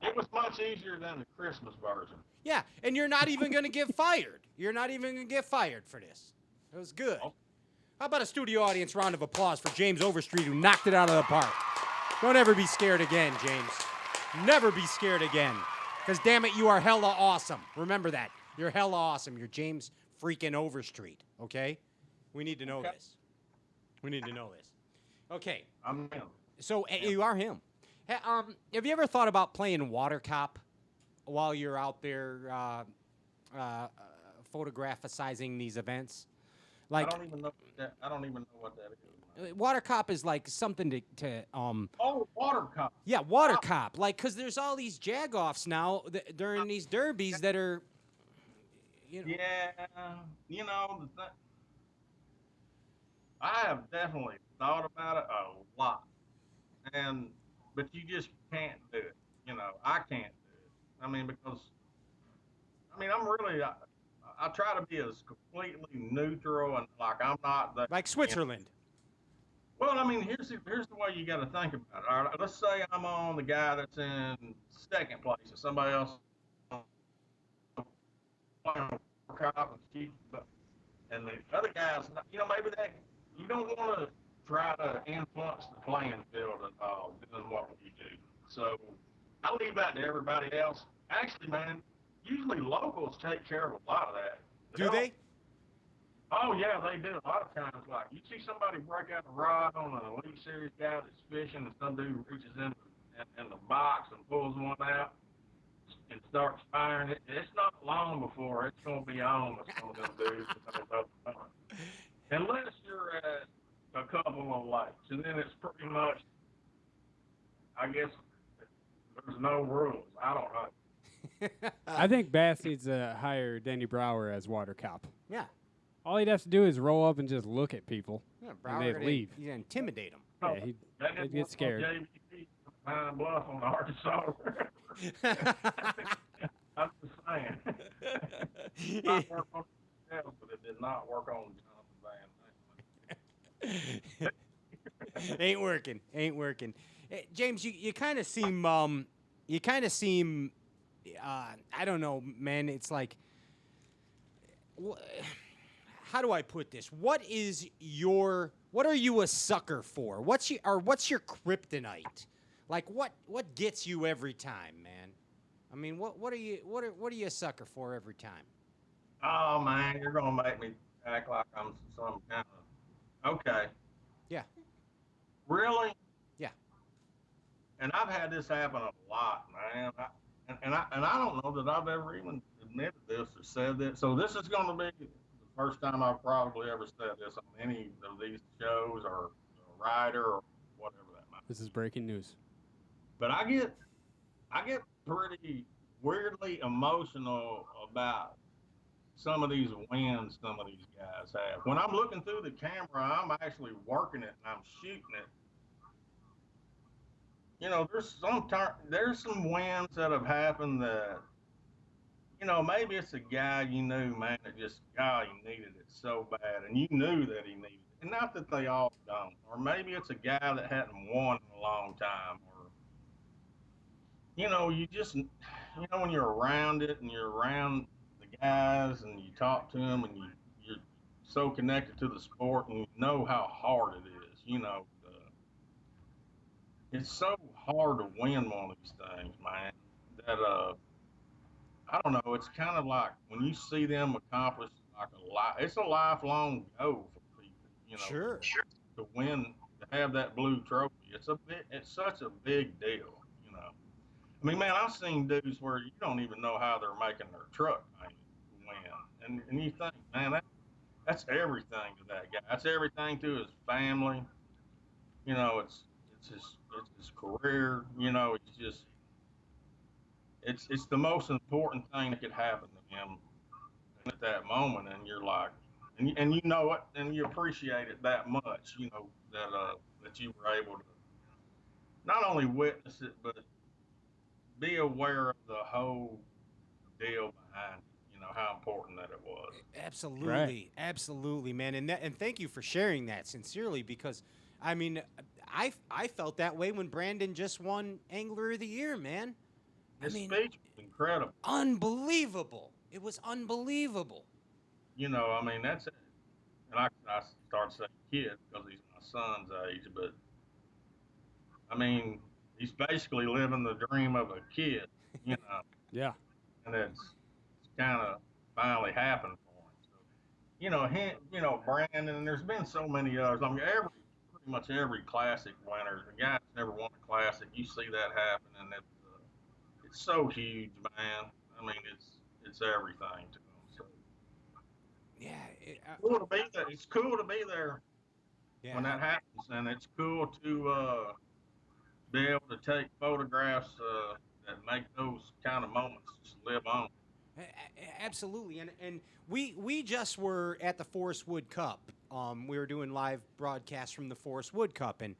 It was much easier than the Christmas version. Yeah, and you're not even going to get fired. You're not even going to get fired for this. It was good. How about a studio audience round of applause for James Overstreet, who knocked it out of the park? Don't ever be scared again, James. Never be scared again. Because, damn it, you are hella awesome. Remember that. You're hella awesome. You're James freaking Overstreet, okay? We need to know this. We need to know this. Okay. I'm him. So, you are him. Have you ever thought about playing water cop while you're out there photographing these events? Like, I don't even know what that is. Water cop is like something to Oh, water cop. Yeah, water cop. Like, because there's all these jag-offs now during these derbies that are, Yeah, I have definitely thought about it a lot, but you just can't do it. I can't do it. I mean, because I'm really. I try to be as completely neutral and like I'm not the like Switzerland. Well, here's the way you got to think about it. All right, let's say I'm on the guy that's in second place, and somebody else and the other guys, maybe that you don't want to try to influence the playing field at all, doing what you do. So I leave that to everybody else. Actually, man, usually locals take care of a lot of that. Do they? Oh, yeah, they do. A lot of times, like, you see somebody break out a rod on an Elite Series guy that's fishing, and some dude reaches in the box and pulls one out and starts firing it. It's not long before it's going to be on with some of them dudes. Unless you're at a couple of lakes, and then it's pretty much, I guess, there's no rules. I don't know. I think B.A.S.S needs to hire Danny Brower as water cop. Yeah. All he'd have to do is roll up and just look at people, Yeah, and they'd leave. You intimidate them. Yeah, he'd get scared. Pine Bluff on the Arkansas River. I'm just saying. It worked on itself, but it did not work on Jonathan Van. Ain't working. James, you kind of seem I don't know, man. It's like, how do I put this? What are you a sucker for? What's your kryptonite? Like, what gets you every time, man? What are you a sucker for every time? Oh man, you're gonna make me act like I'm some kind of okay. Yeah. Really? Yeah. And I've had this happen a lot, man. I don't know that I've ever even admitted this or said this. So this is going to be the first time I've probably ever said this on any of these shows or a writer or whatever that might be. This is breaking news. But I get pretty weirdly emotional about some of these wins some of these guys have. When I'm looking through the camera, I'm actually working it and I'm shooting it. There's some wins that have happened that, maybe it's a guy you knew, man, that just, God, he needed it so bad, and you knew that he needed it. And not that they all don't. Or maybe it's a guy that hadn't won in a long time. Or, you just, when you're around it and you're around the guys and you talk to them and you're so connected to the sport and you know how hard it is, it's so hard to win one of these things, man, that I don't know. It's kind of like when you see them accomplish like it's a lifelong goal for people, Sure. to win, to have that blue trophy. It's such a big deal. I mean, man, I've seen dudes where you don't even know how they're making their truck painted to win, and you think, man, that's everything to that guy. That's everything to his family. It's his career. It's the most important thing that could happen to him at that moment, and you're like, and you know it, and you appreciate it that much, that you were able to not only witness it, but be aware of the whole deal behind it. How important that it was. Right. Absolutely, man. And thank you for sharing that sincerely because, I mean, I felt that way when Brandon just won Angler of the Year, man. I His mean, speech was incredible. unbelievable. It was unbelievable. I mean, that's it. And I start saying kid because he's my son's age, but I mean, he's basically living the dream of a kid, you know, Yeah. and it's kind of finally happened for him. So, Brandon, and there's been so many others. I mean, pretty much every classic winner, the guy that's never won a classic, you see that happen, and it's so huge, man. I mean, it's everything to them. So Yeah. cool to be there. It's cool to be there when Yeah. that happens, and it's cool to be able to take photographs that make those kind of moments just live on. Absolutely, and we just were at the Forest Wood Cup. We were doing live broadcasts from the Forest Wood Cup, and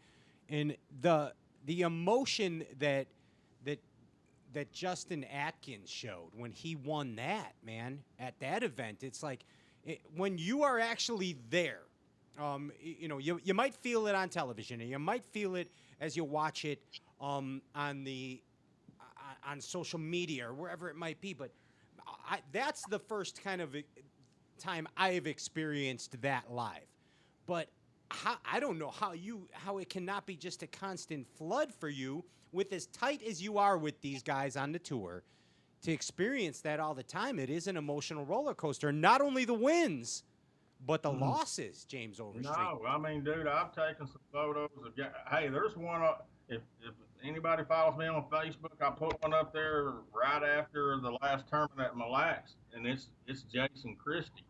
the emotion that that Justin Atkins showed when he won that, man, at that event. It's like when you are actually there. You might feel it on television, and you might feel it as you watch it on the on social media or wherever it might be. But that's the first kind of time I've experienced that live. But I don't know how it cannot be just a constant flood for you with as tight as you are with these guys on the tour to experience that all the time. It is an emotional roller coaster. Not only the wins, but the losses, James Overstreet. No, I mean, dude, I've taken some photos of. Hey, there's one. If anybody follows me on Facebook, I put one up there right after the last tournament at Mille Lacs, and it's Jason Christie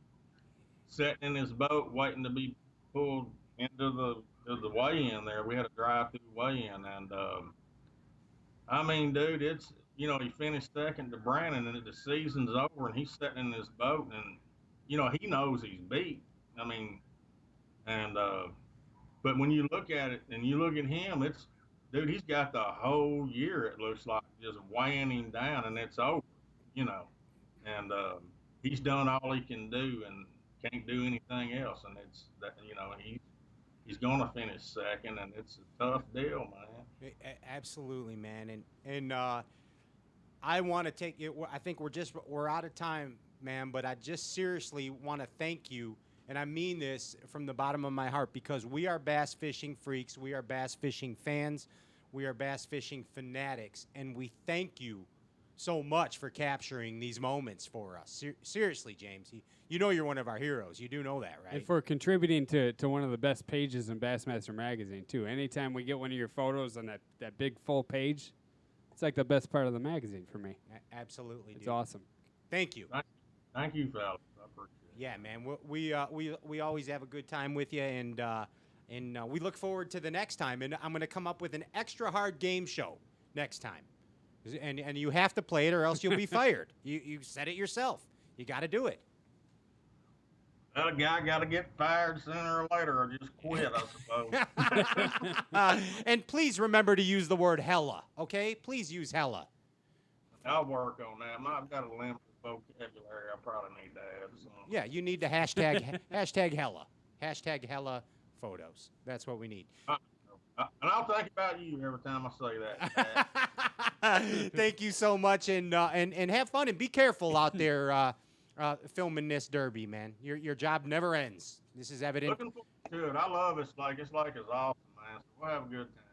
sitting in his boat waiting to be pulled into the weigh-in. There, we had a drive-through weigh-in, and I mean, dude, he finished second to Brandon, and the season's over, and he's sitting in his boat, and he knows he's beat. I mean, and but when you look at it and you look at him, dude, he's got the whole year. It looks like just weighing him down, and it's over, you know. And he's done all he can do, and can't do anything else. And it's that he's gonna finish second, and it's a tough deal, man. Absolutely, man. And I want to take it. I think we're out of time, man. But I just seriously want to thank you, and I mean this from the bottom of my heart, because we are bass fishing freaks, we are bass fishing fans, we are bass fishing fanatics, and we thank you so much for capturing these moments for us. Seriously, James, you know you're one of our heroes. You do know that, right? And for contributing to one of the best pages in Bassmaster Magazine, too. Anytime we get one of your photos on that big full page, it's like the best part of the magazine for me. Absolutely, It's dude. awesome. Thank you. Thank you, fellas. I appreciate it. Yeah, man. We always have a good time with you, and we look forward to the next time. And I'm going to come up with an extra hard game show next time, and you have to play it, or else you'll be fired. You said it yourself. You got to do it. Well, a guy got to get fired sooner or later, or just quit, I suppose. And please remember to use the word hella. Okay, please use hella. I'll work on that. I've got a limited vocabulary. I probably need to add some. Yeah, you need to hashtag hella. Hashtag hella photos. That's what we need. And I'll think about you every time I say that. Thank you so much, and have fun, and be careful out there filming this derby, man. Your job never ends. This is evident. Looking forward to it. I love it. It's awesome, man. So we'll have a good time.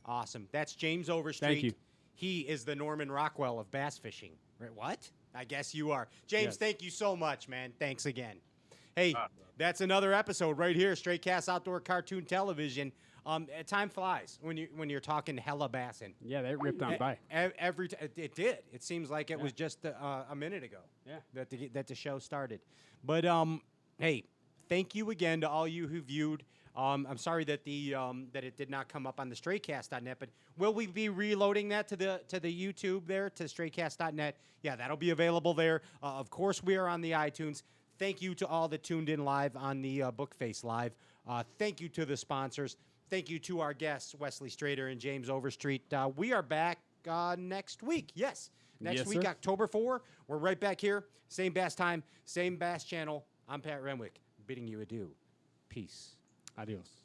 Awesome. That's James Overstreet. Thank you. He is the Norman Rockwell of bass fishing. Right? What? I guess you are. James, Yes. thank you so much, man. Thanks again. Hey, that's another episode right here, Straight Cast Outdoor Cartoon Television. Time flies when you're talking hella bassin'. Yeah, they ripped on by. It did. It seems like it was just a minute ago. Yeah. That the show started. But hey, thank you again to all you who viewed. I'm sorry that that it did not come up on the straightcast.net, but will we be reloading that to the YouTube there to straightcast.net? Yeah, that'll be available there. Of course, we are on the iTunes. Thank you to all that tuned in live on the Bookface Live. Thank you to the sponsors. Thank you to our guests, Wesley Strader and James Overstreet. We are back next week. Yes, next Yes, week, sir. October 4. We're right back here. Same Bass time, same Bass channel. I'm Pat Renwick, bidding you adieu. Peace. Adios.